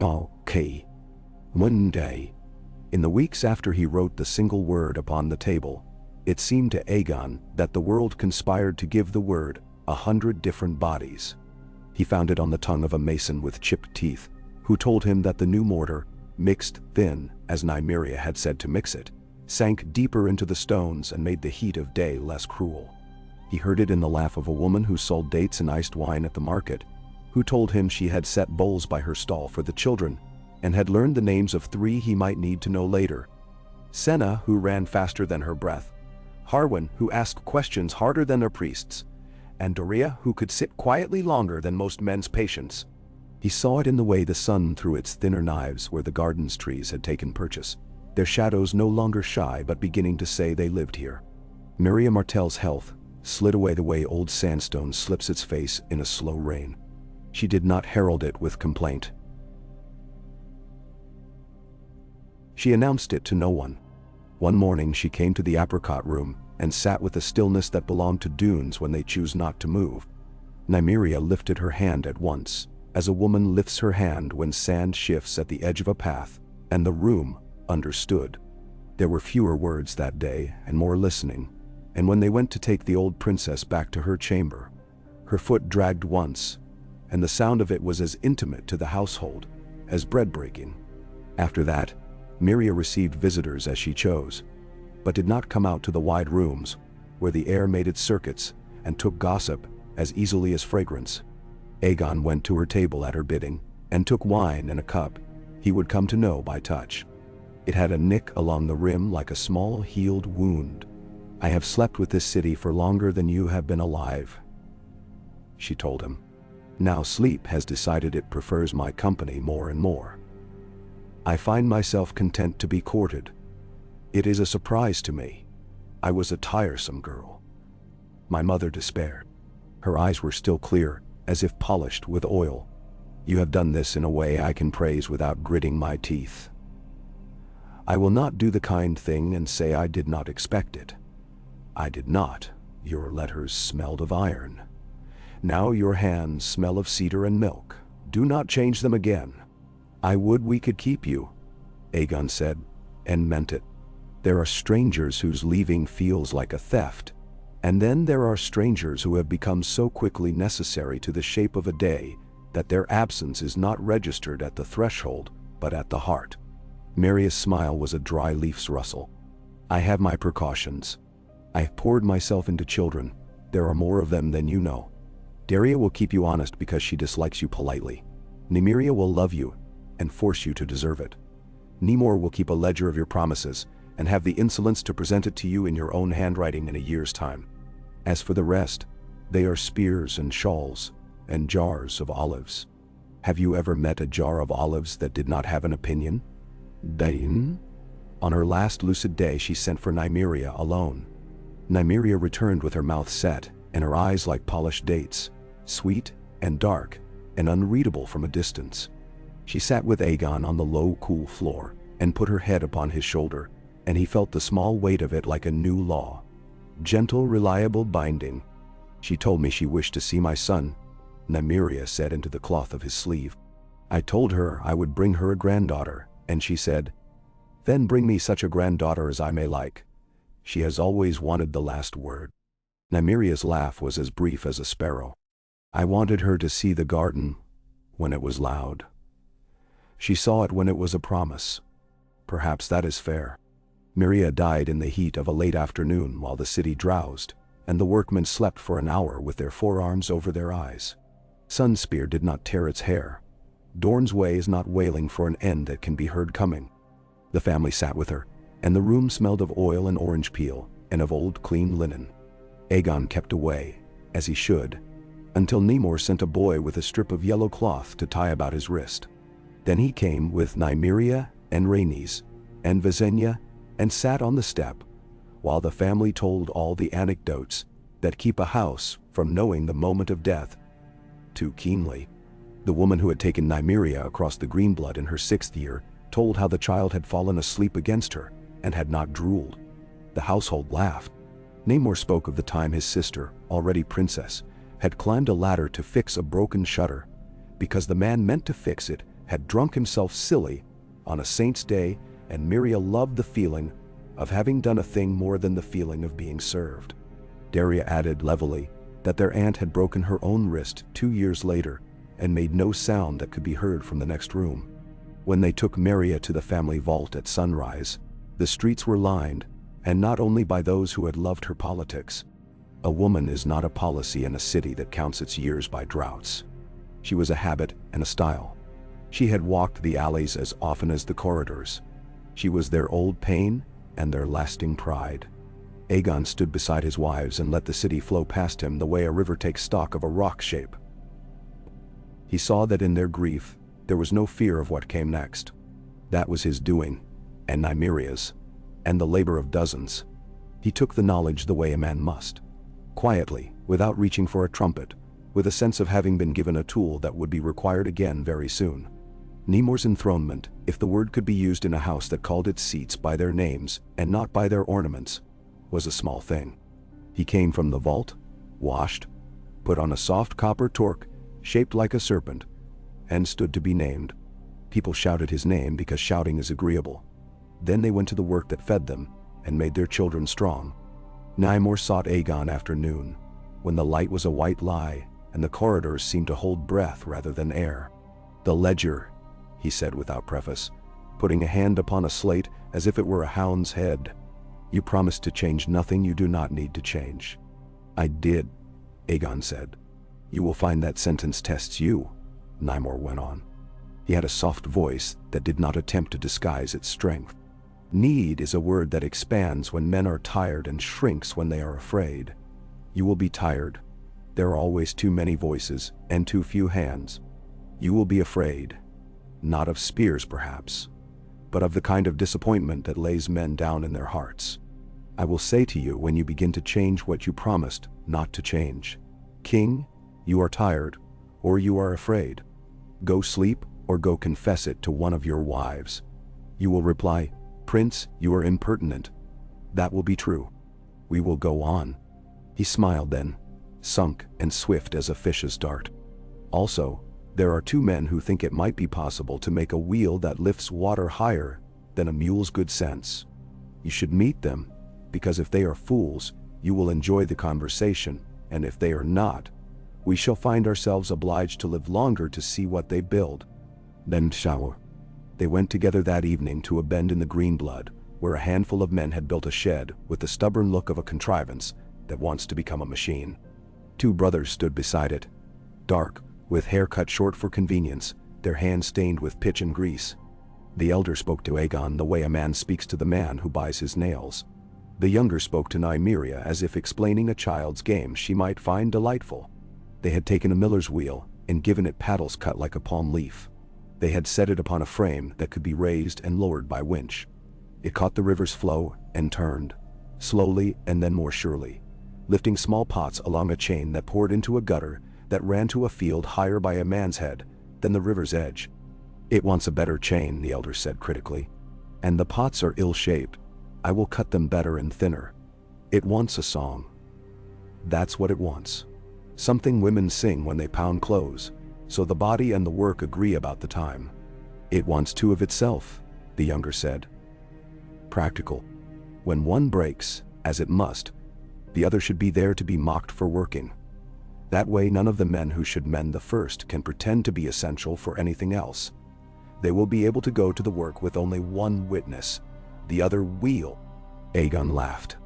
Okay. One day, in the weeks after he wrote the single word upon the table, it seemed to Aegon that the world conspired to give the word 100 different bodies. He found it on the tongue of a mason with chipped teeth, who told him that the new mortar, mixed thin, as Nymeria had said to mix it, sank deeper into the stones and made the heat of day less cruel. He heard it in the laugh of a woman who sold dates and iced wine at the market, who told him she had set bowls by her stall for the children, and had learned the names of 3 he might need to know later. Senna, who ran faster than her breath, Harwin, who asked questions harder than their priests, and Doria, who could sit quietly longer than most men's patience. He saw it in the way the sun threw its thinner knives where the garden's trees had taken purchase, their shadows no longer shy but beginning to say they lived here. Nymeria Martell's health slid away the way old sandstone slips its face in a slow rain. She did not herald it with complaint. She announced it to no one. One morning she came to the apricot room and sat with the stillness that belonged to dunes when they choose not to move. Nymeria lifted her hand at once, as a woman lifts her hand when sand shifts at the edge of a path, and the room understood. There were fewer words that day and more listening, and when they went to take the old princess back to her chamber, her foot dragged once, and the sound of it was as intimate to the household as bread breaking. After that, Nymeria received visitors as she chose, but did not come out to the wide rooms, where the air made its circuits and took gossip as easily as fragrance. Aegon went to her table at her bidding, and took wine in a cup he would come to know by touch. It had a nick along the rim like a small healed wound. "I have slept with this city for longer than you have been alive," she told him. "Now sleep has decided it prefers my company more and more. I find myself content to be courted. It is a surprise to me. I was a tiresome girl." My mother despaired. Her eyes were still clear, as if polished with oil. "You have done this in a way I can praise without gritting my teeth. I will not do the kind thing and say I did not expect it. I did not. Your letters smelled of iron. Now your hands smell of cedar and milk. Do not change them again. I would we could keep you," Aegon said, and meant it. There are strangers whose leaving feels like a theft, and then there are strangers who have become so quickly necessary to the shape of a day that their absence is not registered at the threshold, but at the heart. Nymeiria's smile was a dry leaf's rustle. "I have my precautions. I have poured myself into children. There are more of them than you know. Daria will keep you honest because she dislikes you politely. Nymeria will love you and force you to deserve it. Nemor will keep a ledger of your promises and have the insolence to present it to you in your own handwriting in a year's time. As for the rest, they are spears and shawls and jars of olives. Have you ever met a jar of olives that did not have an opinion?" Dain? On her last lucid day she sent for Nymeria alone. Nymeria returned with her mouth set and her eyes like polished dates, sweet and dark and unreadable from a distance. She sat with Aegon on the low, cool floor and put her head upon his shoulder, and he felt the small weight of it like a new law. Gentle, reliable binding. She told me she wished to see my son, Nymeria said into the cloth of his sleeve. I told her I would bring her a granddaughter, and she said, "Then bring me such a granddaughter as I may like. She has always wanted the last word." Nymeria's laugh was as brief as a sparrow. I wanted her to see the garden when it was loud. She saw it when it was a promise. Perhaps that is fair. Nymeria died in the heat of a late afternoon while the city drowsed, and the workmen slept for an hour with their forearms over their eyes. Sunspear did not tear its hair. Dorne's way is not wailing for an end that can be heard coming. The family sat with her, and the room smelled of oil and orange peel, and of old clean linen. Aegon kept away, as he should, until Nymeria sent a boy with a strip of yellow cloth to tie about his wrist. Then he came with Nymeria and Rhaenys and Visenya and sat on the step, while the family told all the anecdotes that keep a house from knowing the moment of death too keenly. The woman who had taken Nymeria across the Greenblood in her 6th year told how the child had fallen asleep against her and had not drooled. The household laughed. Nymeria spoke of the time his sister, already princess, had climbed a ladder to fix a broken shutter, because the man meant to fix it had drunk himself silly on a saint's day, and Nymeria loved the feeling of having done a thing more than the feeling of being served. Daria added levelly that their aunt had broken her own wrist 2 years later and made no sound that could be heard from the next room. When they took Nymeria to the family vault at sunrise, the streets were lined, and not only by those who had loved her politics. A woman is not a policy in a city that counts its years by droughts. She was a habit and a style. She had walked the alleys as often as the corridors. She was their old pain and their lasting pride. Aegon stood beside his wives and let the city flow past him the way a river takes stock of a rock shape. He saw that in their grief, there was no fear of what came next. That was his doing, and Nymeria's, and the labor of dozens. He took the knowledge the way a man must. Quietly, without reaching for a trumpet, with a sense of having been given a tool that would be required again very soon. Nymeria's enthronement, if the word could be used in a house that called its seats by their names and not by their ornaments, was a small thing. He came from the vault, washed, put on a soft copper torque shaped like a serpent, and stood to be named. People shouted his name because shouting is agreeable. Then they went to the work that fed them and made their children strong. Nymeria sought Aegon after noon, when the light was a white lie and the corridors seemed to hold breath rather than air. "The ledger," he said without preface, putting a hand upon a slate as if it were a hound's head. "You promised to change nothing you do not need to change." "I did," Aegon said. "You will find that sentence tests you," Nymeria went on. He had a soft voice that did not attempt to disguise its strength. Need is a word that expands when men are tired and shrinks when they are afraid. You will be tired. There are always too many voices and too few hands. You will be afraid. Not of spears perhaps, but of the kind of disappointment that lays men down in their hearts. I will say to you when you begin to change what you promised not to change. King, you are tired, or you are afraid. Go sleep or go confess it to one of your wives. You will reply, "Prince, you are impertinent." That will be true. We will go on. He smiled then, sunk and swift as a fish's dart. Also, there are 2 men who think it might be possible to make a wheel that lifts water higher than a mule's good sense. You should meet them, because if they are fools, you will enjoy the conversation, and if they are not, we shall find ourselves obliged to live longer to see what they build. Then shower. They went together that evening to a bend in the Greenblood, where a handful of men had built a shed with the stubborn look of a contrivance that wants to become a machine. 2 brothers stood beside it, dark, with hair cut short for convenience, their hands stained with pitch and grease. The elder spoke to Aegon the way a man speaks to the man who buys his nails. The younger spoke to Nymeria as if explaining a child's game she might find delightful. They had taken a miller's wheel and given it paddles cut like a palm leaf. They had set it upon a frame that could be raised and lowered by winch. It caught the river's flow and turned, slowly and then more surely, lifting small pots along a chain that poured into a gutter that ran to a field higher by a man's head than the river's edge. "It wants a better chain," the elder said critically. "And the pots are ill-shaped. I will cut them better and thinner." It wants a song. That's what it wants. Something women sing when they pound clothes, so the body and the work agree about the time. It wants two of itself, the younger said. Practical. When one breaks, as it must, the other should be there to be mocked for working. That way none of the men who should mend the first can pretend to be essential for anything else. They will be able to go to the work with only one witness, the other wheel. Aegon laughed.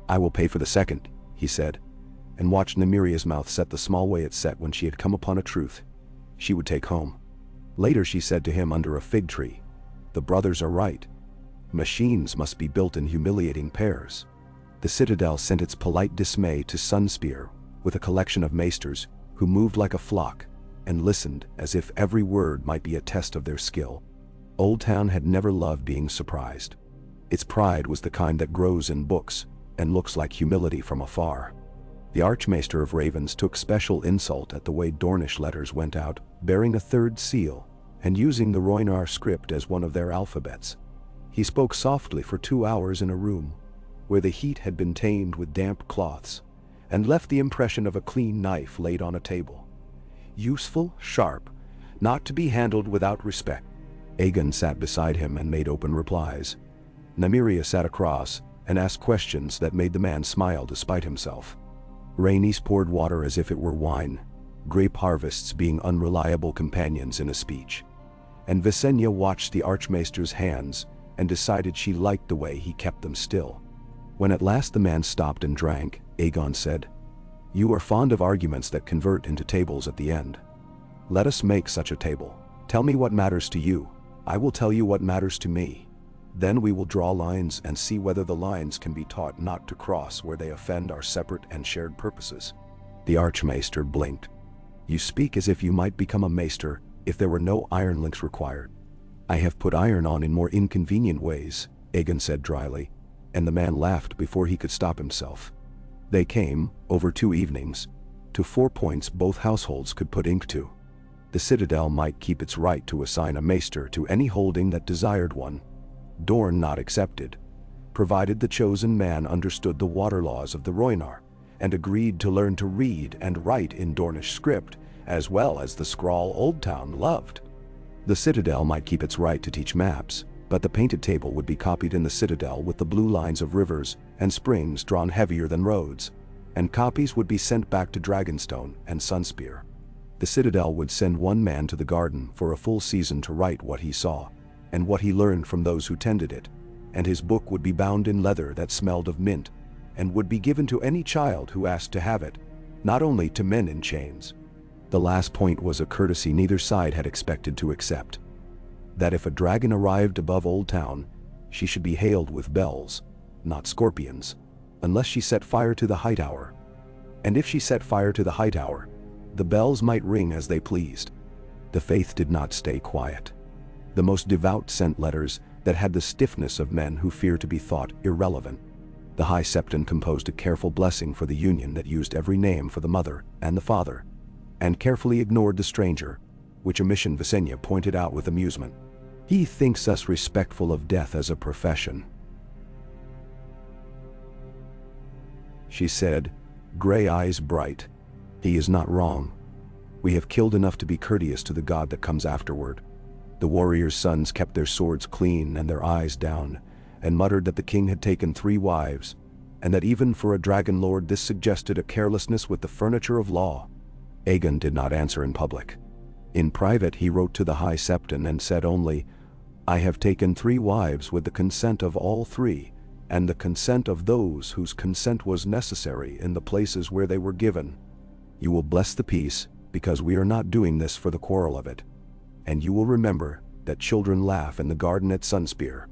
I will pay for the second, he said, and watched Nymeria's mouth set the small way it set when she had come upon a truth she would take home. Later she said to him under a fig tree, the brothers are right. Machines must be built in humiliating pairs. The citadel sent its polite dismay to Sunspear with a collection of maesters who moved like a flock and listened as if every word might be a test of their skill. Old Town had never loved being surprised. Its pride was the kind that grows in books and looks like humility from afar. The Archmaester of Ravens took special insult at the way Dornish letters went out, bearing a third seal, and using the Rhoynar script as one of their alphabets. He spoke softly for 2 hours in a room, where the heat had been tamed with damp cloths, and left the impression of a clean knife laid on a table. Useful, sharp, not to be handled without respect. Aegon sat beside him and made open replies. Nymeria sat across and asked questions that made the man smile despite himself. Rhaenys poured water as if it were wine, grape harvests being unreliable companions in a speech. And Visenya watched the Archmaester's hands and decided she liked the way he kept them still. When at last the man stopped and drank, Aegon said, You are fond of arguments that convert into tables at the end. Let us make such a table. Tell me what matters to you. I will tell you what matters to me. Then we will draw lines and see whether the lines can be taught not to cross where they offend our separate and shared purposes. The Archmaester blinked. You speak as if you might become a maester if there were no iron links required. I have put iron on in more inconvenient ways, Aegon said dryly, and the man laughed before he could stop himself. They came, over 2 evenings, to 4 points both households could put ink to. The citadel might keep its right to assign a maester to any holding that desired one, Dorne not excepted, provided the chosen man understood the water laws of the Rhoynar and agreed to learn to read and write in Dornish script as well as the scrawl Old Town loved. The citadel might keep its right to teach maps, but the painted table would be copied in the citadel with the blue lines of rivers and springs drawn heavier than roads, and copies would be sent back to Dragonstone and Sunspear. The citadel would send one man to the garden for a full season to write what he saw and what he learned from those who tended it, and his book would be bound in leather that smelled of mint and would be given to any child who asked to have it, not only to men in chains. The last point was a courtesy neither side had expected to accept. That if a dragon arrived above Old Town, she should be hailed with bells, not scorpions, unless she set fire to the Hightower. And if she set fire to the Hightower, the bells might ring as they pleased. The faith did not stay quiet. The most devout sent letters that had the stiffness of men who fear to be thought irrelevant. The High Septon composed a careful blessing for the union that used every name for the mother and the father, and carefully ignored the stranger, which omission Visenya pointed out with amusement. He thinks us respectful of death as a profession, she said, gray eyes bright. He is not wrong. We have killed enough to be courteous to the god that comes afterward. The warriors' sons kept their swords clean and their eyes down, and muttered that the king had taken 3 wives, and that even for a dragon lord this suggested a carelessness with the furniture of law. Aegon did not answer in public. In private he wrote to the High Septon and said only, I have taken 3 wives with the consent of all 3, and the consent of those whose consent was necessary in the places where they were given. You will bless the peace, because we are not doing this for the quarrel of it. And you will remember that children laugh in the garden at Sunspear,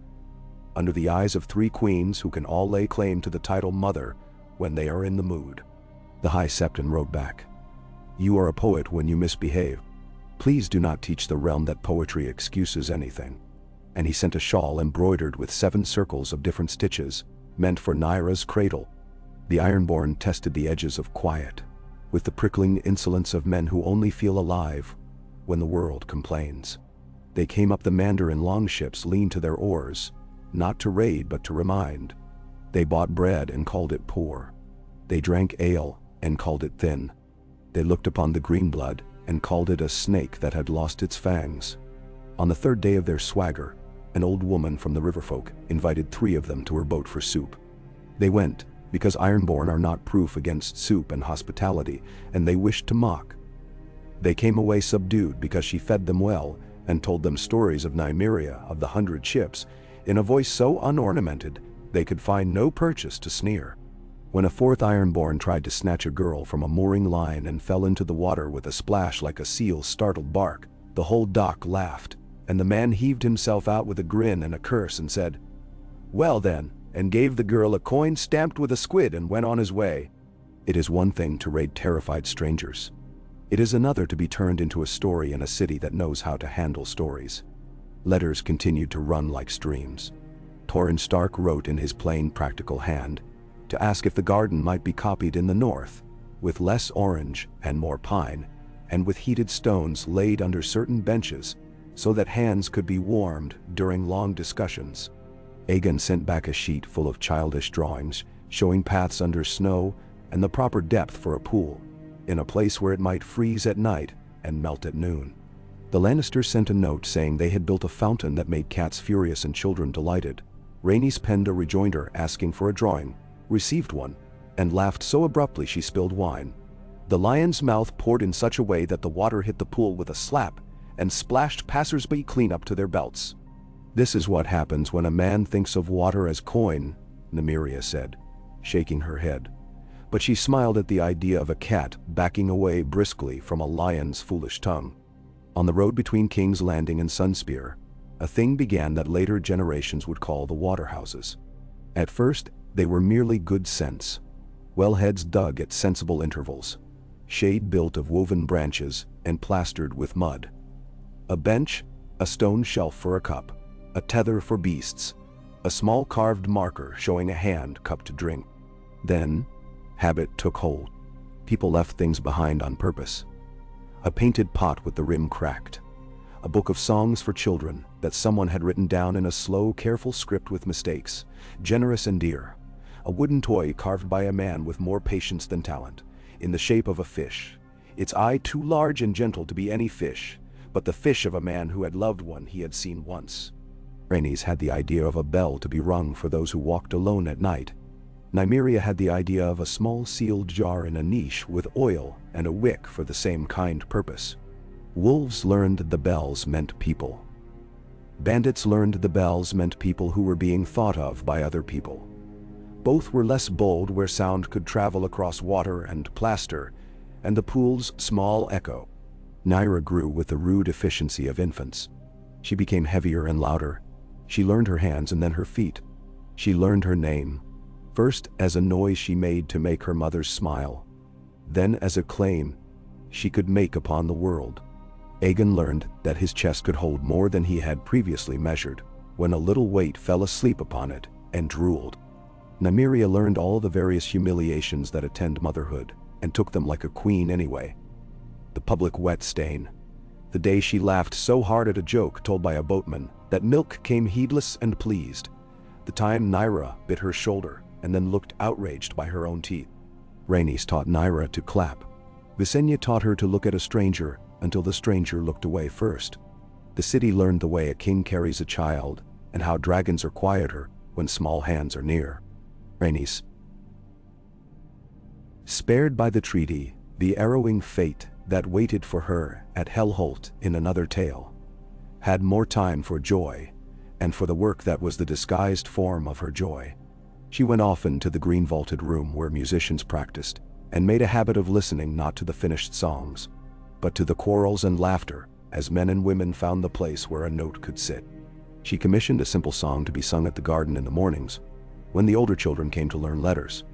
under the eyes of 3 queens who can all lay claim to the title mother when they are in the mood. The High Septon wrote back, You are a poet when you misbehave. Please do not teach the realm that poetry excuses anything. And he sent a shawl embroidered with 7 circles of different stitches, meant for Nyra's cradle. The Ironborn tested the edges of quiet, with the prickling insolence of men who only feel alive when the world complains. They came up the Mander in longships leaned to their oars, not to raid but to remind. They bought bread and called it poor. They drank ale and called it thin. They looked upon the green blood and called it a snake that had lost its fangs. On the third day of their swagger, an old woman from the riverfolk invited 3 of them to her boat for soup. They went, because Ironborn are not proof against soup and hospitality, and they wished to mock. They came away subdued because she fed them well and told them stories of Nymeria, of the 100 ships, in a voice so unornamented they could find no purchase to sneer. When a 4th Ironborn tried to snatch a girl from a mooring line and fell into the water with a splash like a seal's startled bark, the whole dock laughed, and the man heaved himself out with a grin and a curse and said, "Well then," and gave the girl a coin stamped with a squid and went on his way. It is one thing to raid terrified strangers. It is another to be turned into a story in a city that knows how to handle stories. Letters continued to run like streams. Torrhen Stark wrote in his plain, practical hand to ask if the garden might be copied in the north, with less orange and more pine, and with heated stones laid under certain benches, so that hands could be warmed during long discussions. Aegon sent back a sheet full of childish drawings, showing paths under snow and the proper depth for a pool, in a place where it might freeze at night and melt at noon. The Lannisters sent a note saying they had built a fountain that made cats furious and children delighted. Rhaenys penned a rejoinder asking for a drawing, received one, and laughed so abruptly she spilled wine. The lion's mouth poured in such a way that the water hit the pool with a slap and splashed passers-by clean up to their belts. "This is what happens when a man thinks of water as coin," Nymeria said, shaking her head. But she smiled at the idea of a cat backing away briskly from a lion's foolish tongue. On the road between King's Landing and Sunspear, a thing began that later generations would call the waterhouses. At first, they were merely good sense. Wellheads dug at sensible intervals. Shade built of woven branches and plastered with mud. A bench, a stone shelf for a cup, a tether for beasts, a small carved marker showing a hand cupped to drink. Then, habit took hold. People left things behind on purpose. A painted pot with the rim cracked. A book of songs for children that someone had written down in a slow, careful script with mistakes, generous and dear. A wooden toy carved by a man with more patience than talent, in the shape of a fish, its eye too large and gentle to be any fish, but the fish of a man who had loved one he had seen once. Rhaenys had the idea of a bell to be rung for those who walked alone at night. Nymeria had the idea of a small sealed jar in a niche with oil and a wick for the same kind purpose. Wolves learned the bells meant people. Bandits learned the bells meant people who were being thought of by other people. Both were less bold where sound could travel across water and plaster, and the pool's small echo. Nyra grew with the rude efficiency of infants. She became heavier and louder. She learned her hands and then her feet. She learned her name, first as a noise she made to make her mother smile, then as a claim she could make upon the world. Aegon learned that his chest could hold more than he had previously measured, when a little weight fell asleep upon it and drooled. Nymeria learned all the various humiliations that attend motherhood, and took them like a queen anyway. The public wet stain. The day she laughed so hard at a joke told by a boatman that milk came heedless and pleased. The time Nyra bit her shoulder and then looked outraged by her own teeth. Rhaenys taught Nyra to clap. Visenya taught her to look at a stranger until the stranger looked away first. The city learned the way a king carries a child and how dragons are quieter when small hands are near. Rhaenys. Spared by the treaty, the arrowing fate that waited for her at Hellholt in another tale, had more time for joy, and for the work that was the disguised form of her joy. She went often to the green vaulted room where musicians practiced, and made a habit of listening not to the finished songs, but to the quarrels and laughter, as men and women found the place where a note could sit. She commissioned a simple song to be sung at the garden in the mornings, when the older children came to learn letters.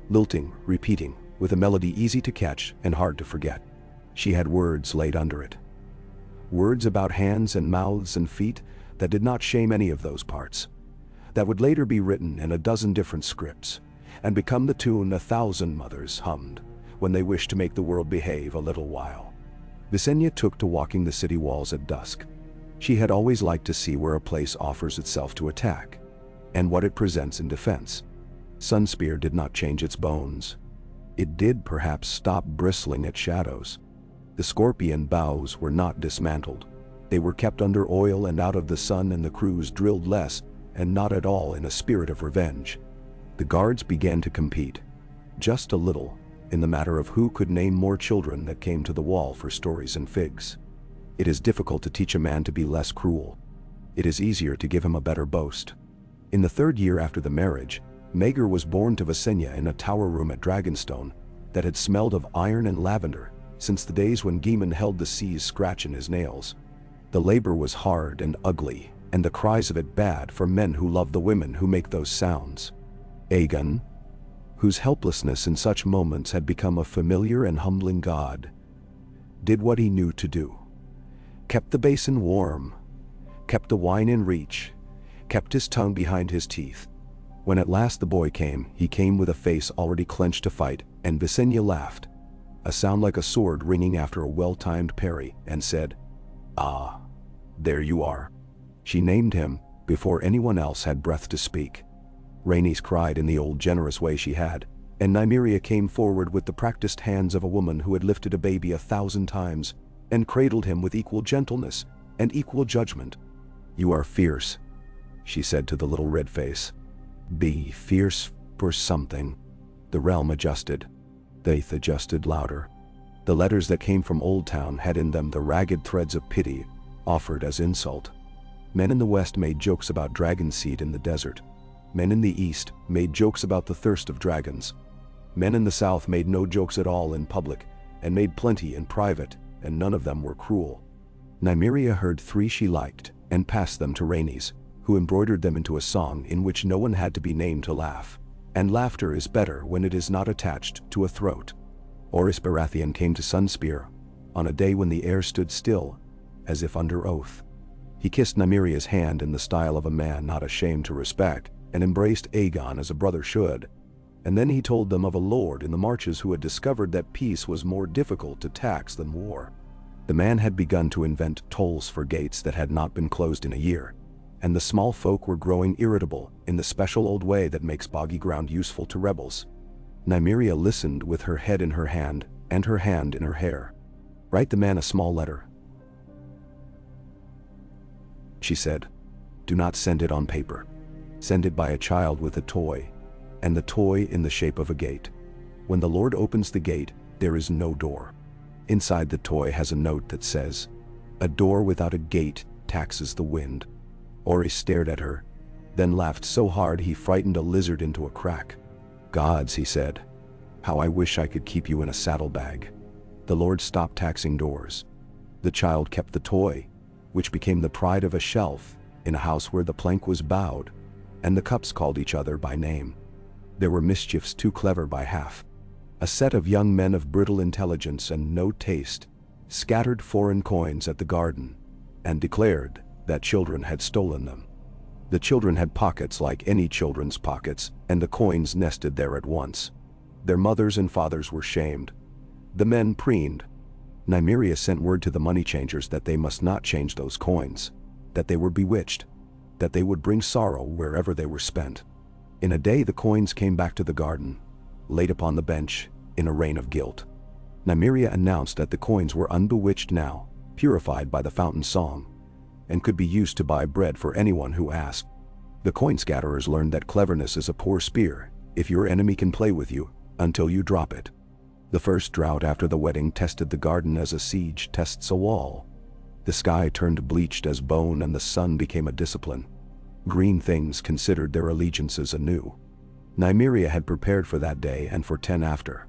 Lilting, repeating, with a melody easy to catch and hard to forget. She had words laid under it. Words about hands and mouths and feet that did not shame any of those parts, that would later be written in a dozen different scripts, and become the tune 1,000 mothers hummed when they wished to make the world behave a little while. Visenya took to walking the city walls at dusk. She had always liked to see where a place offers itself to attack, and what it presents in defense. Sunspear did not change its bones. It did perhaps stop bristling at shadows. The scorpion bows were not dismantled. They were kept under oil and out of the sun, and the crews drilled less, and not at all in a spirit of revenge. The guards began to compete, just a little, in the matter of who could name more children that came to the wall for stories and figs. It is difficult to teach a man to be less cruel. It is easier to give him a better boast. In the 3rd year after the marriage, Maegor was born to Visenya in a tower room at Dragonstone that had smelled of iron and lavender since the days when Geemon held the seas scratch in his nails. The labor was hard and ugly, and the cries of it bad for men who love the women who make those sounds. Aegon, whose helplessness in such moments had become a familiar and humbling god, did what he knew to do. Kept the basin warm, kept the wine in reach, kept his tongue behind his teeth. When at last the boy came, he came with a face already clenched to fight, and Visenya laughed, a sound like a sword ringing after a well-timed parry, and said, "Ah, there you are." She named him before anyone else had breath to speak. Rhaenys cried in the old generous way she had, and Nymeria came forward with the practiced hands of a woman who had lifted a baby 1,000 times and cradled him with equal gentleness and equal judgment. "You are fierce," she said to the little red face. "Be fierce for something." The realm adjusted. They adjusted louder. The letters that came from Old Town had in them the ragged threads of pity, offered as insult. Men in the west made jokes about dragon seed in the desert. Men in the east made jokes about the thirst of dragons. Men in the south made no jokes at all in public, and made plenty in private, and none of them were cruel. Nymeria heard 3 she liked, and passed them to Rhaenys, who embroidered them into a song in which no one had to be named to laugh. And laughter is better when it is not attached to a throat. Orys Baratheon came to Sunspear, on a day when the air stood still, as if under oath. He kissed Nymeria's hand in the style of a man not ashamed to respect, and embraced Aegon as a brother should. And then he told them of a lord in the marches who had discovered that peace was more difficult to tax than war. The man had begun to invent tolls for gates that had not been closed in a year, and the small folk were growing irritable in the special old way that makes boggy ground useful to rebels. Nymeria listened with her head in her hand and her hand in her hair. "Write the man a small letter," she said. "Do not send it on paper. Send it by a child with a toy, and the toy in the shape of a gate. When the Lord opens the gate, there is no door. Inside the toy has a note that says, 'A door without a gate taxes the wind.'" Orys stared at her, then laughed so hard he frightened a lizard into a crack. "Gods," he said, "how I wish I could keep you in a saddlebag." The Lord stopped taxing doors. The child kept the toy, which became the pride of a shelf in a house where the plank was bowed, and the cups called each other by name. There were mischiefs too clever by half. A set of young men of brittle intelligence and no taste scattered foreign coins at the garden, and declared that children had stolen them. The children had pockets like any children's pockets, and the coins nested there at once. Their mothers and fathers were shamed. The men preened. Nymeria sent word to the money changers that they must not change those coins, that they were bewitched, that they would bring sorrow wherever they were spent. In a day the coins came back to the garden, laid upon the bench, in a rain of gilt. Nymeria announced that the coins were unbewitched now, purified by the fountain song, and could be used to buy bread for anyone who asked. The coin scatterers learned that cleverness is a poor spear if your enemy can play with you until you drop it. The first drought after the wedding tested the garden as a siege tests a wall. The sky turned bleached as bone and the sun became a discipline. Green things considered their allegiances anew. Nymeria had prepared for that day and for 10 after.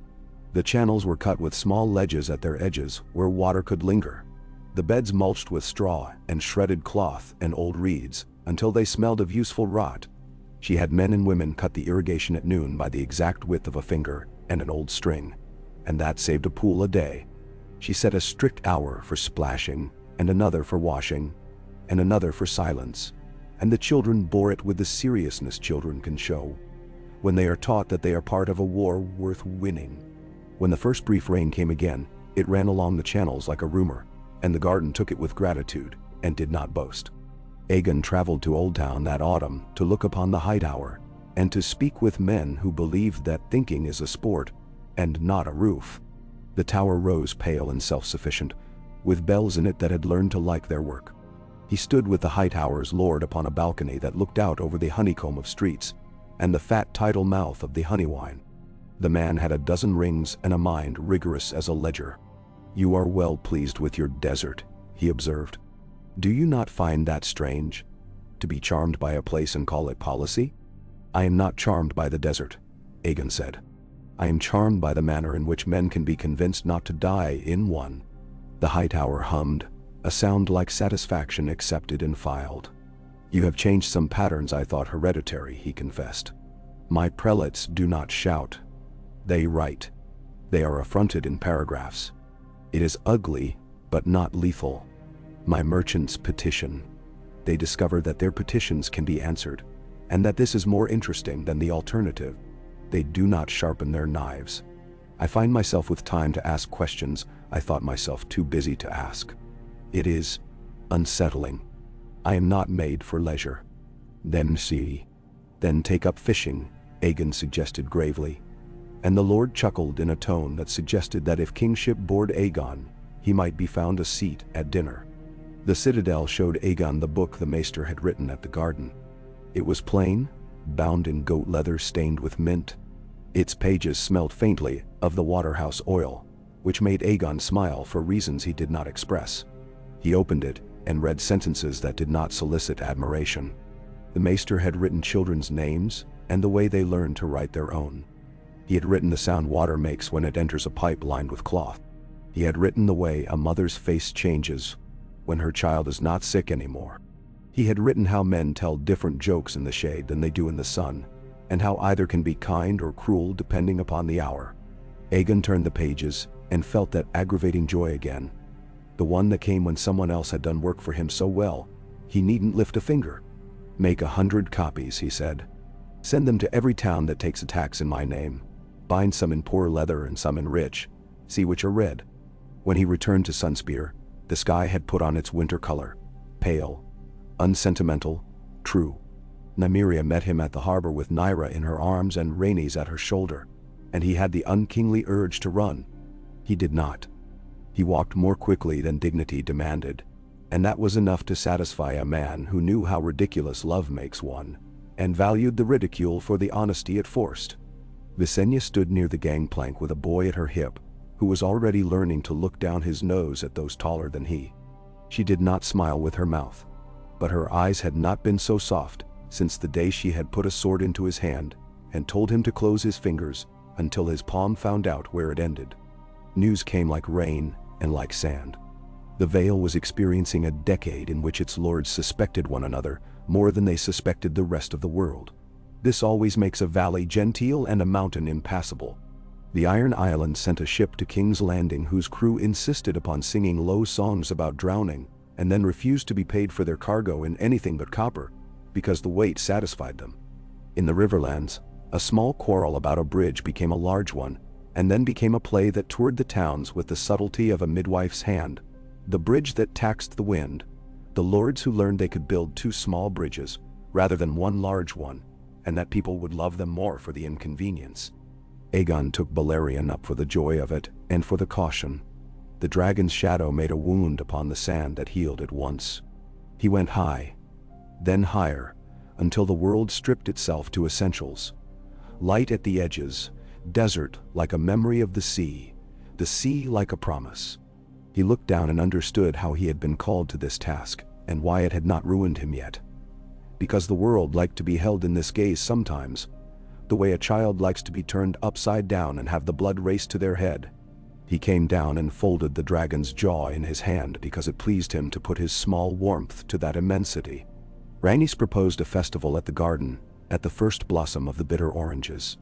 The channels were cut with small ledges at their edges where water could linger. The beds mulched with straw and shredded cloth and old reeds until they smelled of useful rot. She had men and women cut the irrigation at noon by the exact width of a finger and an old string, and that saved a pool a day. She set a strict hour for splashing, and another for washing, and another for silence, and the children bore it with the seriousness children can show when they are taught that they are part of a war worth winning. When the first brief rain came again, it ran along the channels like a rumor, and the garden took it with gratitude and did not boast. Aegon traveled to Old Town that autumn to look upon the Hightower, and to speak with men who believed that thinking is a sport and not a roof. The tower rose pale and self-sufficient, with bells in it that had learned to like their work. He stood with the Hightower's lord upon a balcony that looked out over the honeycomb of streets and the fat tidal mouth of the Honeywine. The man had a dozen rings and a mind rigorous as a ledger. "You are well pleased with your desert," he observed. "Do you not find that strange? To be charmed by a place and call it policy?" "I am not charmed by the desert," Aegon said. "I am charmed by the manner in which men can be convinced not to die in one." The Hightower hummed, a sound like satisfaction accepted and filed. "You have changed some patterns I thought hereditary," he confessed. "My prelates do not shout. They write. They are affronted in paragraphs. It is ugly, but not lethal. My merchants petition. They discover that their petitions can be answered, and that this is more interesting than the alternative. They do not sharpen their knives. I find myself with time to ask questions I thought myself too busy to ask. It is unsettling. I am not made for leisure." "Then take up fishing," Aegon suggested gravely. And the Lord chuckled in a tone that suggested that if kingship bored Aegon, he might be found a seat at dinner. The citadel showed Aegon the book the maester had written at the garden. It was plain, bound in goat leather stained with mint. Its pages smelled faintly of the Waterhouse oil, which made Aegon smile for reasons he did not express. He opened it and read sentences that did not solicit admiration. The maester had written children's names and the way they learned to write their own. He had written the sound water makes when it enters a pipe lined with cloth. He had written the way a mother's face changes when her child is not sick anymore. He had written how men tell different jokes in the shade than they do in the sun, and how either can be kind or cruel depending upon the hour. Aegon turned the pages and felt that aggravating joy again. The one that came when someone else had done work for him so well, he needn't lift a finger. "Make 100 copies," he said. "Send them to every town that takes a tax in my name. Bind some in poor leather and some in rich. See which are read." When he returned to Sunspear, the sky had put on its winter color, pale, unsentimental, true. Nymeria met him at the harbor with Nyra in her arms and Rhaenys at her shoulder, and he had the unkingly urge to run. He did not. He walked more quickly than dignity demanded, and that was enough to satisfy a man who knew how ridiculous love makes one, and valued the ridicule for the honesty it forced. Visenya stood near the gangplank with a boy at her hip, who was already learning to look down his nose at those taller than he. She did not smile with her mouth, but her eyes had not been so soft since the day she had put a sword into his hand and told him to close his fingers until his palm found out where it ended. News came like rain and like sand. The Vale was experiencing a decade in which its lords suspected one another more than they suspected the rest of the world. This always makes a valley genteel and a mountain impassable. The Iron Island sent a ship to King's Landing whose crew insisted upon singing low songs about drowning and then refused to be paid for their cargo in anything but copper, because the weight satisfied them. In the Riverlands, a small quarrel about a bridge became a large one, and then became a play that toured the towns with the subtlety of a midwife's hand. The bridge that taxed the wind, the lords who learned they could build 2 small bridges rather than one large one, and that people would love them more for the inconvenience. Aegon took Balerion up for the joy of it and for the caution. The dragon's shadow made a wound upon the sand that healed at once. He went high, then higher, until the world stripped itself to essentials. Light at the edges, desert like a memory of the sea like a promise. He looked down and understood how he had been called to this task, and why it had not ruined him yet. Because the world liked to be held in this gaze sometimes, the way a child likes to be turned upside down and have the blood race to their head. He came down and folded the dragon's jaw in his hand because it pleased him to put his small warmth to that immensity. Rhaenys proposed a festival at the garden, at the first blossom of the bitter oranges.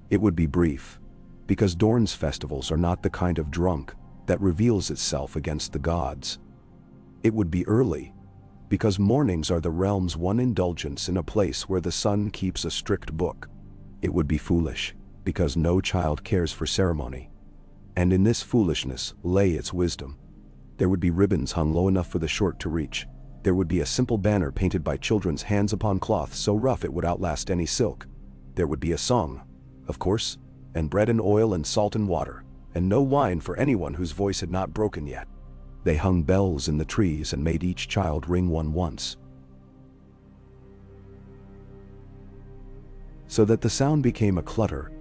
It would be brief, because Dorne's festivals are not the kind of drunk that reveals itself against the gods. It would be early, because mornings are the realm's one indulgence in a place where the sun keeps a strict book. It would be foolish, because no child cares for ceremony. And in this foolishness lay its wisdom. There would be ribbons hung low enough for the short to reach. There would be a simple banner painted by children's hands upon cloth so rough it would outlast any silk. There would be a song, of course, and bread and oil and salt and water, and no wine for anyone whose voice had not broken yet. They hung bells in the trees and made each child ring one once, so that the sound became a clutter,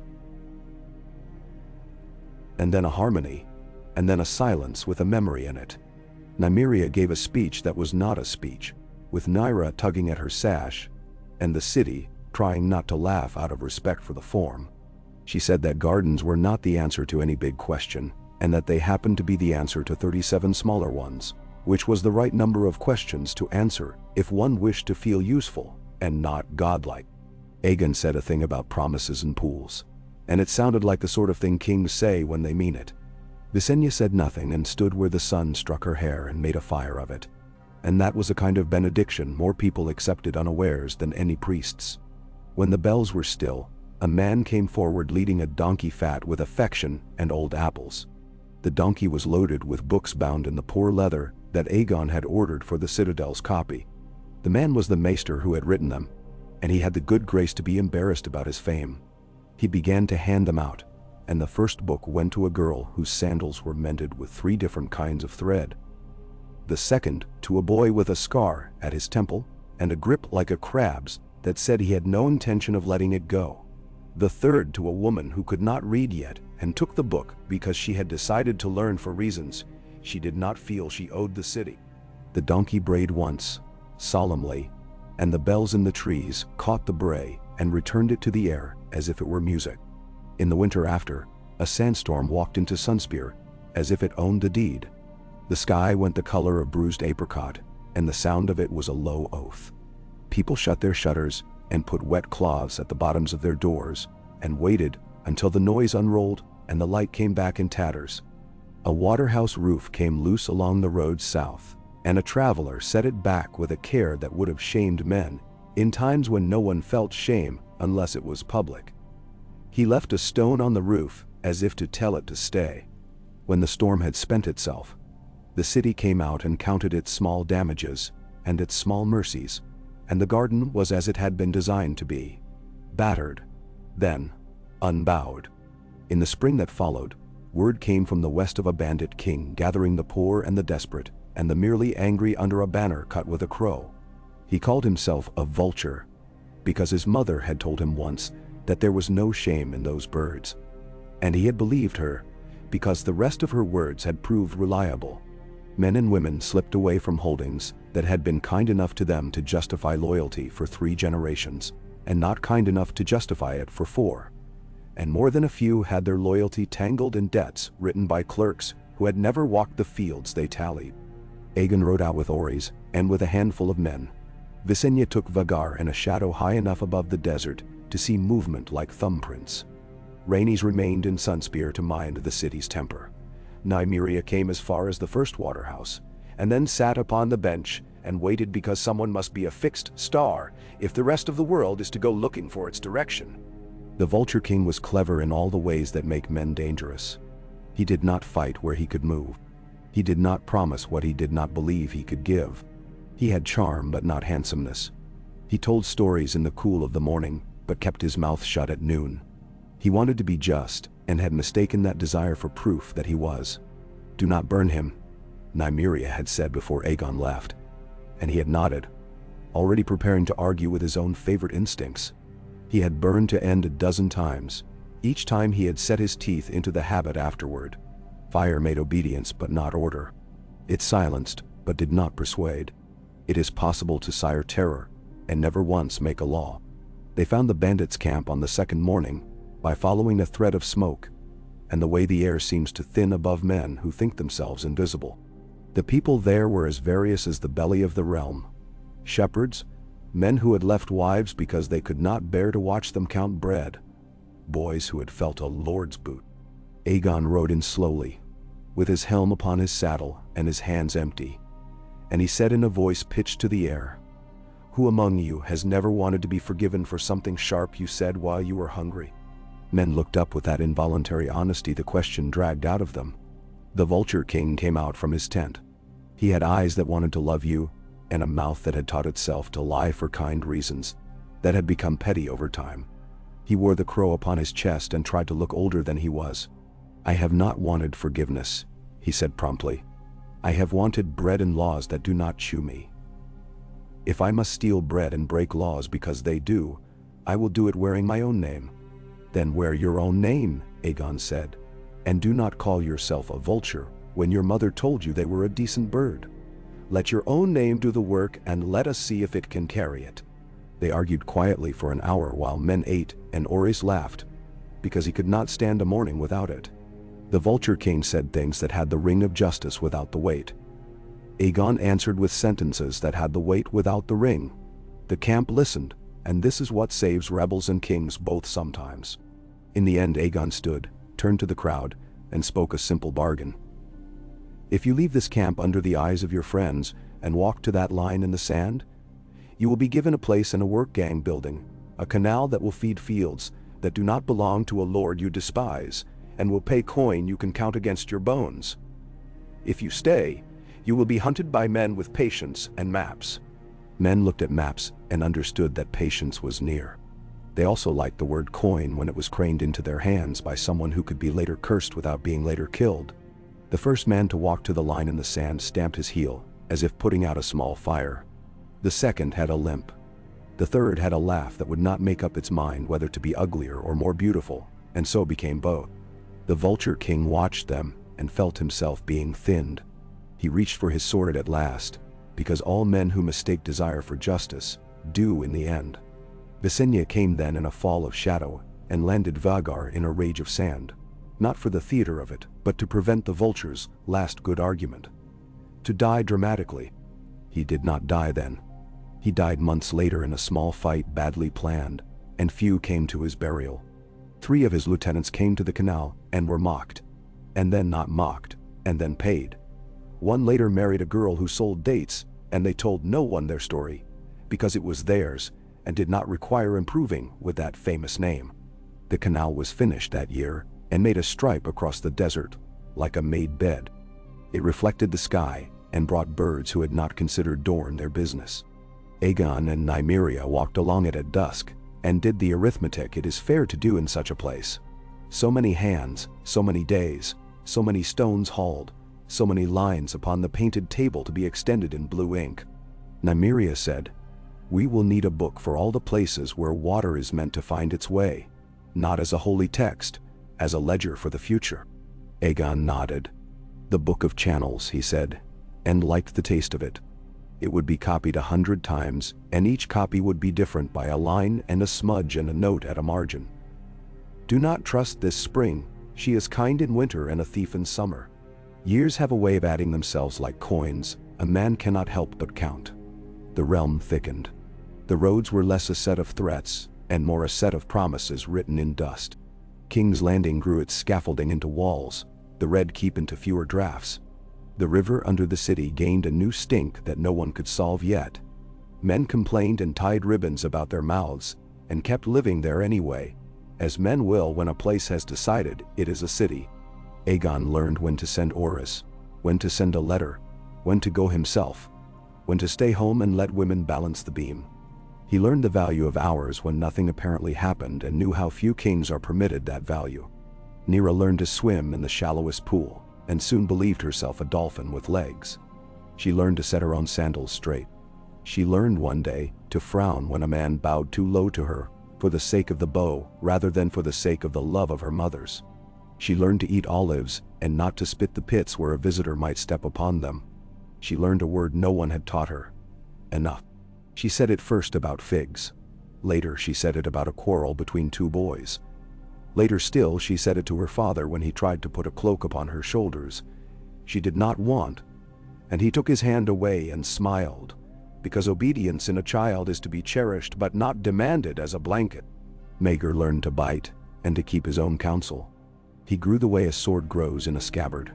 and then a harmony, and then a silence with a memory in it. Nymeria gave a speech that was not a speech, with Nyra tugging at her sash, and the city trying not to laugh out of respect for the form. She said that gardens were not the answer to any big question, and that they happened to be the answer to 37 smaller ones, which was the right number of questions to answer if one wished to feel useful and not godlike. Aegon said a thing about promises and pools, and it sounded like the sort of thing kings say when they mean it. Visenya said nothing and stood where the sun struck her hair and made a fire of it, and that was a kind of benediction more people accepted unawares than any priests. When the bells were still, a man came forward leading a donkey fat with affection and old apples. The donkey was loaded with books bound in the poor leather that Aegon had ordered for the Citadel's copy. The man was the maester who had written them, and he had the good grace to be embarrassed about his fame. He began to hand them out, and the first book went to a girl whose sandals were mended with 3 different kinds of thread. The second to a boy with a scar at his temple and a grip like a crab's that said he had no intention of letting it go. The third to a woman who could not read yet and took the book because she had decided to learn for reasons she did not feel she owed the city. The donkey brayed once, solemnly, and the bells in the trees caught the bray and returned it to the air as if it were music. In the winter after, a sandstorm walked into Sunspear as if it owned the deed. The sky went the color of bruised apricot, and the sound of it was a low oath. People shut their shutters and put wet cloths at the bottoms of their doors and waited until the noise unrolled and the light came back in tatters. A waterhouse roof came loose along the road south, and a traveler set it back with a care that would have shamed men in times when no one felt shame unless it was public. He left a stone on the roof as if to tell it to stay. When the storm had spent itself, the city came out and counted its small damages and its small mercies, and the garden was as it had been designed to be, battered, then unbowed. In the spring that followed, word came from the west of a bandit king gathering the poor and the desperate and the merely angry under a banner cut with a crow. He called himself a vulture because his mother had told him once that there was no shame in those birds, and he had believed her because the rest of her words had proved reliable. Men and women slipped away from holdings that had been kind enough to them to justify loyalty for 3 generations, and not kind enough to justify it for 4. And more than a few had their loyalty tangled in debts written by clerks who had never walked the fields they tallied. Aegon rode out with Orys and with a handful of men. Visenya took Vagar in a shadow high enough above the desert to see movement like thumbprints. Rhaenys remained in Sunspear to mind the city's temper. Nymeria came as far as the first waterhouse, and then sat upon the bench and waited because someone must be a fixed star if the rest of the world is to go looking for its direction. The Vulture King was clever in all the ways that make men dangerous. He did not fight where he could move. He did not promise what he did not believe he could give. He had charm but not handsomeness. He told stories in the cool of the morning but kept his mouth shut at noon. He wanted to be just and had mistaken that desire for proof that he was. "Do not burn him," Nymeria had said before Aegon left, and he had nodded, already preparing to argue with his own favorite instincts. He had burned to end a dozen times. Each time he had set his teeth into the habit afterward. Fire made obedience but not order. It silenced but did not persuade. It is possible to sire terror and never once make a law. They found the bandits' camp on the second morning by following a thread of smoke, and the way the air seems to thin above men who think themselves invisible. The people there were as various as the belly of the realm. Shepherds, men who had left wives because they could not bear to watch them count bread, boys who had felt a lord's boot. Aegon rode in slowly, with his helm upon his saddle and his hands empty, and he said in a voice pitched to the air, "Who among you has never wanted to be forgiven for something sharp you said while you were hungry?" Men looked up with that involuntary honesty the question dragged out of them. The Vulture King came out from his tent. He had eyes that wanted to love you, and a mouth that had taught itself to lie for kind reasons, that had become petty over time. He wore the crow upon his chest and tried to look older than he was. "I have not wanted forgiveness," he said promptly. "I have wanted bread and laws that do not chew me. If I must steal bread and break laws because they do, I will do it wearing my own name." "Then wear your own name," Aegon said, "and do not call yourself a vulture when your mother told you they were a decent bird. Let your own name do the work and let us see if it can carry it." They argued quietly for an hour while men ate and Orys laughed, because he could not stand a morning without it. The Vulture King said things that had the ring of justice without the weight. Aegon answered with sentences that had the weight without the ring. The camp listened, and this is what saves rebels and kings both sometimes. In the end, Aegon stood, turned to the crowd, and spoke a simple bargain. "If you leave this camp under the eyes of your friends and walk to that line in the sand, you will be given a place in a work gang building, a canal that will feed fields that do not belong to a lord you despise, and will pay coin you can count against your bones. If you stay, you will be hunted by men with patience and maps." Men looked at maps and understood that patience was near. They also liked the word coin when it was craned into their hands by someone who could be later cursed without being later killed. The first man to walk to the line in the sand stamped his heel, as if putting out a small fire. The second had a limp. The third had a laugh that would not make up its mind whether to be uglier or more beautiful, and so became both. The Vulture King watched them and felt himself being thinned. He reached for his sword at last, because all men who mistake desire for justice do in the end. Visenya came then in a fall of shadow and landed Vagar in a rage of sand, not for the theater of it, but to prevent the vulture's last good argument. To die dramatically. He did not die then. He died months later in a small fight badly planned, and few came to his burial. 3 of his lieutenants came to the canal and were mocked, and then not mocked, and then paid. One later married a girl who sold dates, and they told no one their story, because it was theirs and did not require improving with that famous name. The canal was finished that year and made a stripe across the desert, like a made bed. It reflected the sky and brought birds who had not considered Dorne their business. Aegon and Nymeria walked along it at dusk and did the arithmetic it is fair to do in such a place. So many hands, so many days, so many stones hauled, so many lines upon the painted table to be extended in blue ink. Nymeria said, "We will need a book for all the places where water is meant to find its way, not as a holy text, as a ledger for the future." Aegon nodded. "The Book of Channels," he said, and liked the taste of it. It would be copied 100 times, and each copy would be different by a line and a smudge and a note at a margin. "Do not trust this spring. She is kind in winter and a thief in summer." Years have a way of adding themselves like coins a man cannot help but count. The realm thickened. The roads were less a set of threats and more a set of promises written in dust. King's Landing grew its scaffolding into walls, the Red Keep into fewer drafts. The river under the city gained a new stink that no one could solve yet. Men complained and tied ribbons about their mouths and kept living there anyway, as men will when a place has decided it is a city. Aegon learned when to send Orys, when to send a letter, when to go himself, when to stay home and let women balance the beam. He learned the value of hours when nothing apparently happened and knew how few kings are permitted that value. Nymeria learned to swim in the shallowest pool and soon believed herself a dolphin with legs. She learned to set her own sandals straight. She learned one day to frown when a man bowed too low to her for the sake of the bow rather than for the sake of the love of her mothers. She learned to eat olives and not to spit the pits where a visitor might step upon them. She learned a word no one had taught her: enough. She said it first about figs. Later she said it about a quarrel between 2 boys. Later still she said it to her father when he tried to put a cloak upon her shoulders. She did not want, and he took his hand away and smiled, because obedience in a child is to be cherished but not demanded as a blanket. Maegor learned to bite and to keep his own counsel. He grew the way a sword grows in a scabbard,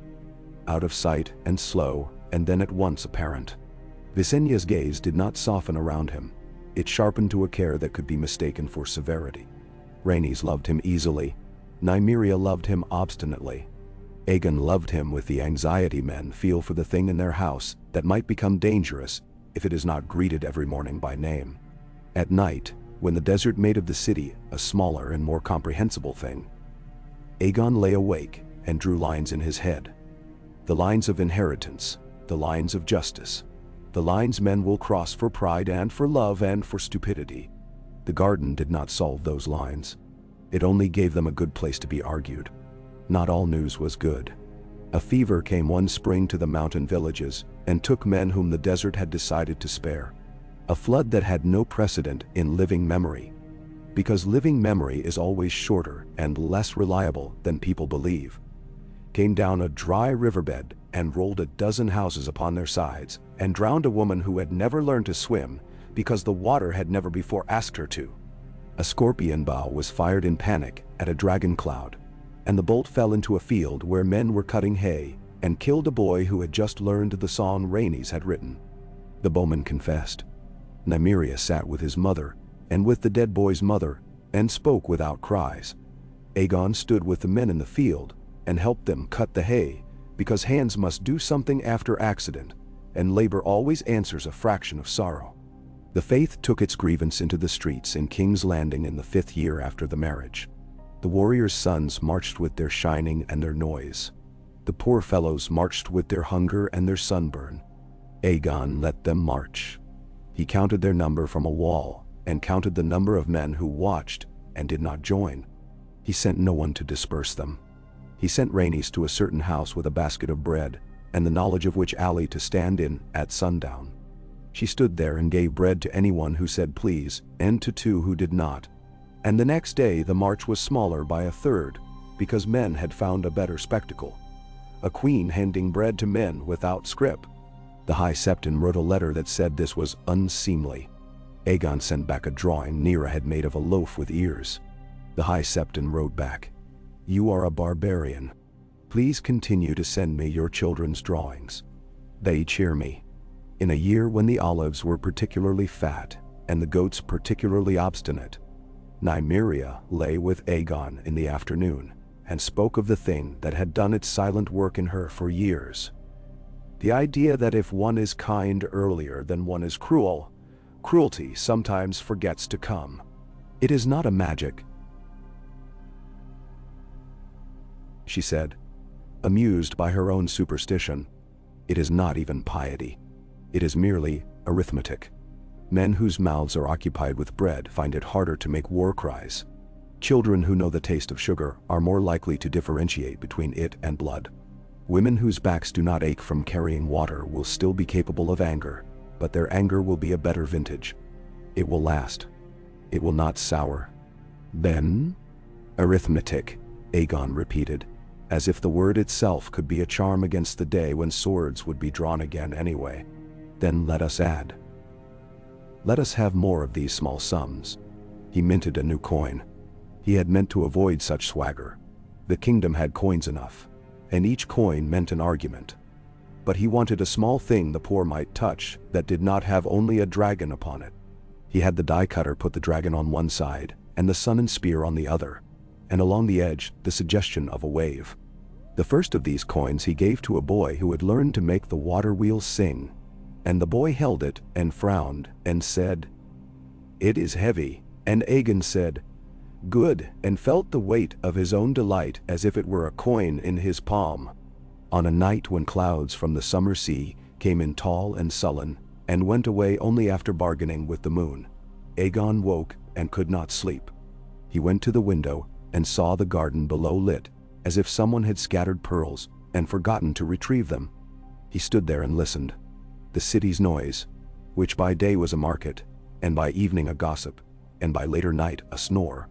out of sight and slow, and then at once apparent. Visenya's gaze did not soften around him. It sharpened to a care that could be mistaken for severity. Rhaenys loved him easily. Nymeria loved him obstinately. Aegon loved him with the anxiety men feel for the thing in their house that might become dangerous if it is not greeted every morning by name. At night, when the desert made of the city a smaller and more comprehensible thing. Aegon lay awake and drew lines in his head. The lines of inheritance, the lines of justice, the lines men will cross for pride and for love and for stupidity. The garden did not solve those lines. It only gave them a good place to be argued. Not all news was good. A fever came one spring to the mountain villages and took men whom the desert had decided to spare. A flood that had no precedent in living memory. Because living memory is always shorter and less reliable than people believe. Came down a dry riverbed and rolled a dozen houses upon their sides and drowned a woman who had never learned to swim because the water had never before asked her to. A scorpion bow was fired in panic at a dragon cloud, and the bolt fell into a field where men were cutting hay and killed a boy who had just learned the song Rhaenys had written. The bowman confessed. Nymeria sat with his mother and with the dead boy's mother and spoke without cries. Aegon stood with the men in the field and helped them cut the hay, because hands must do something after accident, and labor always answers a fraction of sorrow. The faith took its grievance into the streets in King's Landing in the 5th year after the marriage. The warriors' sons marched with their shining and their noise. The poor fellows marched with their hunger and their sunburn. Aegon let them march. He counted their number from a wall, and counted the number of men who watched and did not join. He sent no one to disperse them. He sent Rhaenys to a certain house with a basket of bread, and the knowledge of which alley to stand in at sundown. She stood there and gave bread to anyone who said please, and to 2 who did not. And the next day the march was smaller by a third, because men had found a better spectacle. A queen handing bread to men without scrip. The High Septon wrote a letter that said this was unseemly. Aegon sent back a drawing Nymeria had made of a loaf with ears. The High Septon wrote back, "You are a barbarian. Please continue to send me your children's drawings. They cheer me." In a year when the olives were particularly fat and the goats particularly obstinate, Nymeria lay with Aegon in the afternoon and spoke of the thing that had done its silent work in her for years. The idea that if one is kind earlier than one is cruel, cruelty sometimes forgets to come. It is not a magic, she said, amused by her own superstition. It is not even piety. It is merely arithmetic. Men whose mouths are occupied with bread find it harder to make war cries. Children who know the taste of sugar are more likely to differentiate between it and blood. Women whose backs do not ache from carrying water will still be capable of anger, but their anger will be a better vintage. It will last. It will not sour. Then? Arithmetic, Aegon repeated, as if the word itself could be a charm against the day when swords would be drawn again anyway. Then let us add. Let us have more of these small sums. He minted a new coin. He had meant to avoid such swagger. The kingdom had coins enough, and each coin meant an argument. But he wanted a small thing the poor might touch that did not have only a dragon upon it. He had the die cutter put the dragon on one side and the sun and spear on the other, and along the edge the suggestion of a wave. The first of these coins he gave to a boy who had learned to make the water wheels sing, and the boy held it and frowned and said, "It is heavy," and Aegon said, "Good," and felt the weight of his own delight as if it were a coin in his palm. On a night when clouds from the summer sea came in tall and sullen, and went away only after bargaining with the moon, Aegon woke and could not sleep. He went to the window and saw the garden below lit, as if someone had scattered pearls and forgotten to retrieve them. He stood there and listened. The city's noise, which by day was a market, and by evening a gossip, and by later night a snore,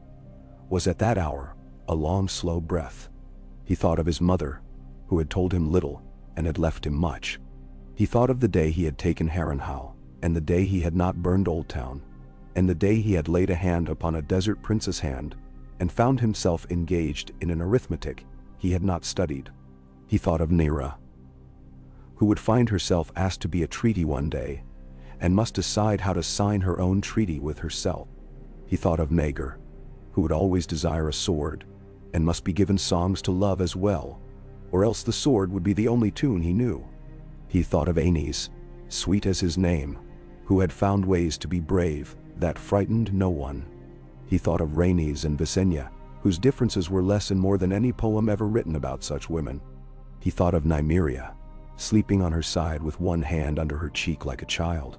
was at that hour a long slow breath. He thought of his mother, who had told him little and had left him much. He thought of the day he had taken Harrenhal, and the day he had not burned Old Town, and the day he had laid a hand upon a desert prince's hand and found himself engaged in an arithmetic he had not studied. He thought of Nymeria, who would find herself asked to be a treaty one day, and must decide how to sign her own treaty with herself. He thought of Maegor, who would always desire a sword, and must be given songs to love as well, or else the sword would be the only tune he knew. He thought of Rhaenys, sweet as his name, who had found ways to be brave That frightened no one. He thought of Rhaenys and Visenya, whose differences were less and more than any poem ever written about such women. He thought of Nymeria, sleeping on her side with one hand under her cheek like a child.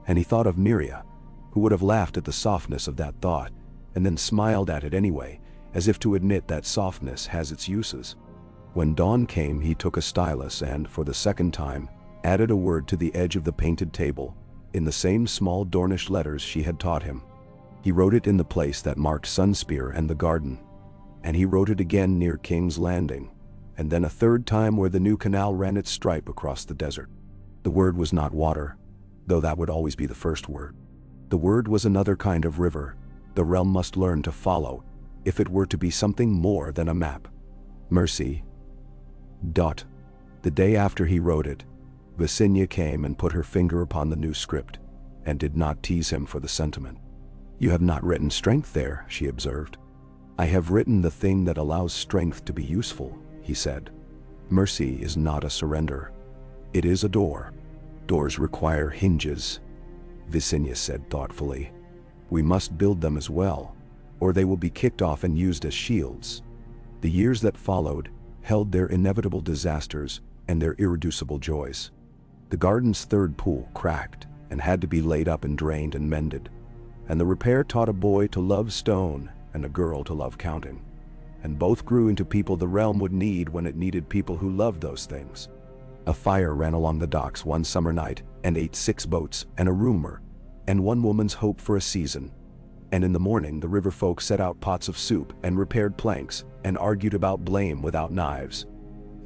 And he thought of Nymeria, who would have laughed at the softness of that thought, and then smiled at it anyway, as if to admit that softness has its uses. When dawn came, he took a stylus and, for the second time, added a word to the edge of the painted table, in the same small Dornish letters she had taught him. He wrote it in the place that marked Sunspear and the garden, and he wrote it again near King's Landing, and then a third time where the new canal ran its stripe across the desert. The word was not water, though that would always be the first word. The word was another kind of river the realm must learn to follow if it were to be something more than a map. Mercy. The day after he wrote it, Visenya came and put her finger upon the new script, and did not tease him for the sentiment. "You have not written strength there," she observed. "I have written the thing that allows strength to be useful," he said. "Mercy is not a surrender. It is a door. Doors require hinges," Visenya said thoughtfully. "We must build them as well, or they will be kicked off and used as shields." The years that followed held their inevitable disasters and their irreducible joys. The garden's third pool cracked and had to be laid up and drained and mended, and the repair taught a boy to love stone and a girl to love counting, and both grew into people the realm would need when it needed people who loved those things. A fire ran along the docks one summer night and ate 6 boats and a rumor, and one woman's hope for a season. And in the morning the river folk set out pots of soup and repaired planks and argued about blame without knives.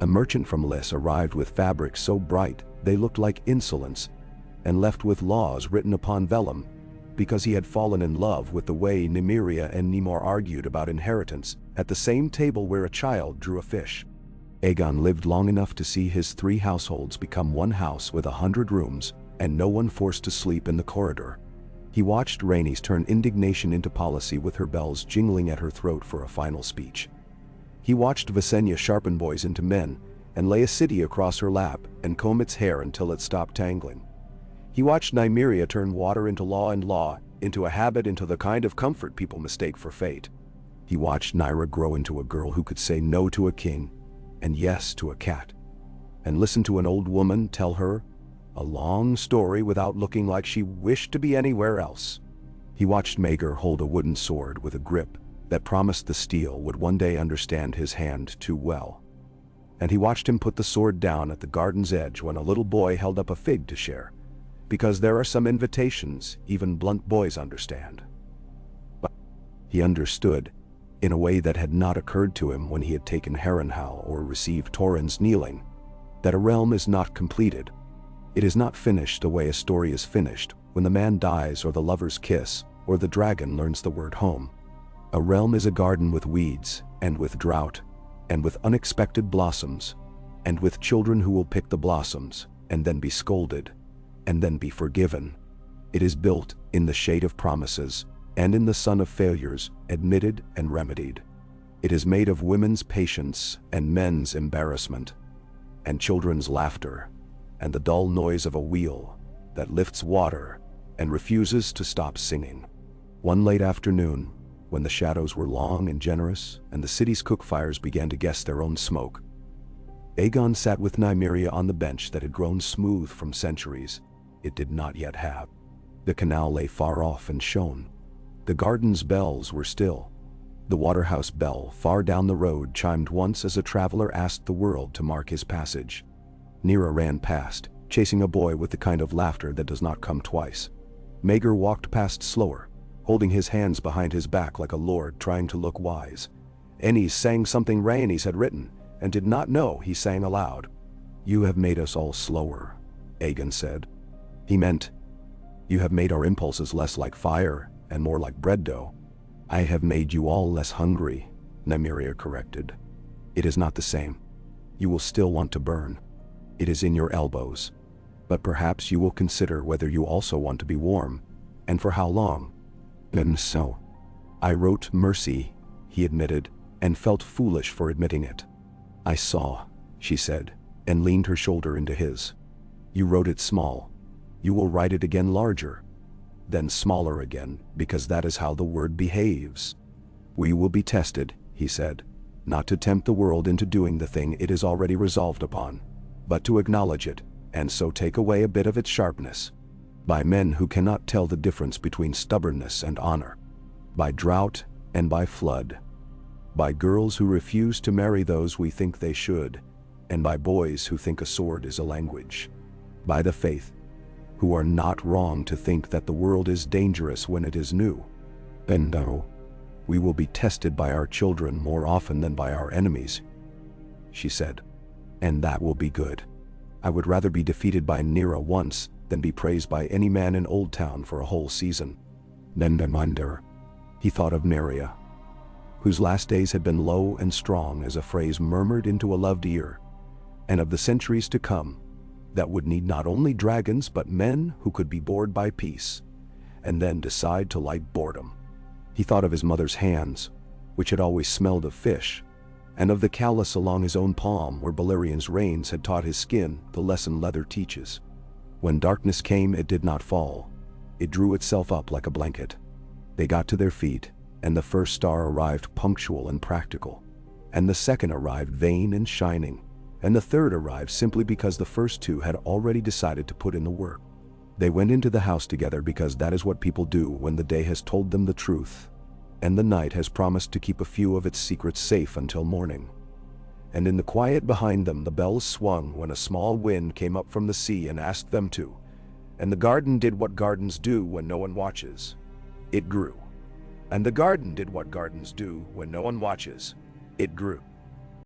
A merchant from Lys arrived with fabrics so bright they looked like insolence, and left with laws written upon vellum, because he had fallen in love with the way Nymeria and Nymeria argued about inheritance at the same table where a child drew a fish. Aegon lived long enough to see his 3 households become one house with 100 rooms, and no one forced to sleep in the corridor. He watched Rhaenys turn indignation into policy with her bells jingling at her throat for a final speech. He watched Visenya sharpen boys into men, and lay a city across her lap and comb its hair until it stopped tangling. He watched Nymeria turn water into law and law into a habit, into the kind of comfort people mistake for fate. He watched Nymeria grow into a girl who could say no to a king and yes to a cat, and listen to an old woman tell her a long story without looking like she wished to be anywhere else. He watched Maegor hold a wooden sword with a grip that promised the steel would one day understand his hand too well. And he watched him put the sword down at the garden's edge when a little boy held up a fig to share, because there are some invitations even blunt boys understand. But he understood, in a way that had not occurred to him when he had taken Harrenhal or received Torrhen's kneeling, that a realm is not completed. It is not finished the way a story is finished when the man dies or the lovers kiss or the dragon learns the word home. A realm is a garden with weeds and with drought and with unexpected blossoms and with children who will pick the blossoms and then be scolded and then be forgiven. It is built in the shade of promises and in the sun of failures, admitted and remedied. It is made of women's patience and men's embarrassment and children's laughter and the dull noise of a wheel that lifts water and refuses to stop singing. One late afternoon, when the shadows were long and generous and the city's cookfires began to guess their own smoke, Aegon sat with Nymeria on the bench that had grown smooth from centuries it did not yet have. The canal lay far off and shone. The garden's bells were still. The waterhouse bell far down the road chimed once as a traveler asked the world to mark his passage. Nymeria ran past, chasing a boy with the kind of laughter that does not come twice. Maegor walked past slower, holding his hands behind his back like a lord trying to look wise. Enys sang something Rhaenys had written, and did not know he sang aloud. "You have made us all slower," Aegon said. He meant, "You have made our impulses less like fire and more like bread dough." "I have made you all less hungry," Nymeria corrected. "It is not the same. You will still want to burn. It is in your elbows. But perhaps you will consider whether you also want to be warm, and for how long." "And so, I wrote Mercy," he admitted, and felt foolish for admitting it. "I saw," she said, and leaned her shoulder into his. "You wrote it small. You will write it again larger." then smaller again, because that is how the word behaves. We will be tested, he said, not to tempt the world into doing the thing it is already resolved upon, but to acknowledge it, and so take away a bit of its sharpness. By men who cannot tell the difference between stubbornness and honor, by drought and by flood, by girls who refuse to marry those we think they should, and by boys who think a sword is a language, by the faith, who are not wrong to think that the world is dangerous when it is new. And no, we will be tested by our children more often than by our enemies, she said. And that will be good. I would rather be defeated by Nymeria once than be praised by any man in Old Town for a whole season. Nymeria. He thought of Nymeria, whose last days had been low and strong as a phrase murmured into a loved ear, and of the centuries to come that would need not only dragons but men who could be bored by peace, and then decide to like boredom. He thought of his mother's hands, which had always smelled of fish, and of the callus along his own palm where Balerian's rains had taught his skin the lesson leather teaches. When darkness came, it did not fall. It drew itself up like a blanket. They got to their feet, and the first star arrived punctual and practical, and the second arrived vain and shining, and the third arrived simply because the first two had already decided to put in the work. They went into the house together because that is what people do when the day has told them the truth, and the night has promised to keep a few of its secrets safe until morning. And in the quiet behind them the bells swung when a small wind came up from the sea and asked them to, and the garden did what gardens do when no one watches. It grew. And the garden did what gardens do when no one watches. It grew.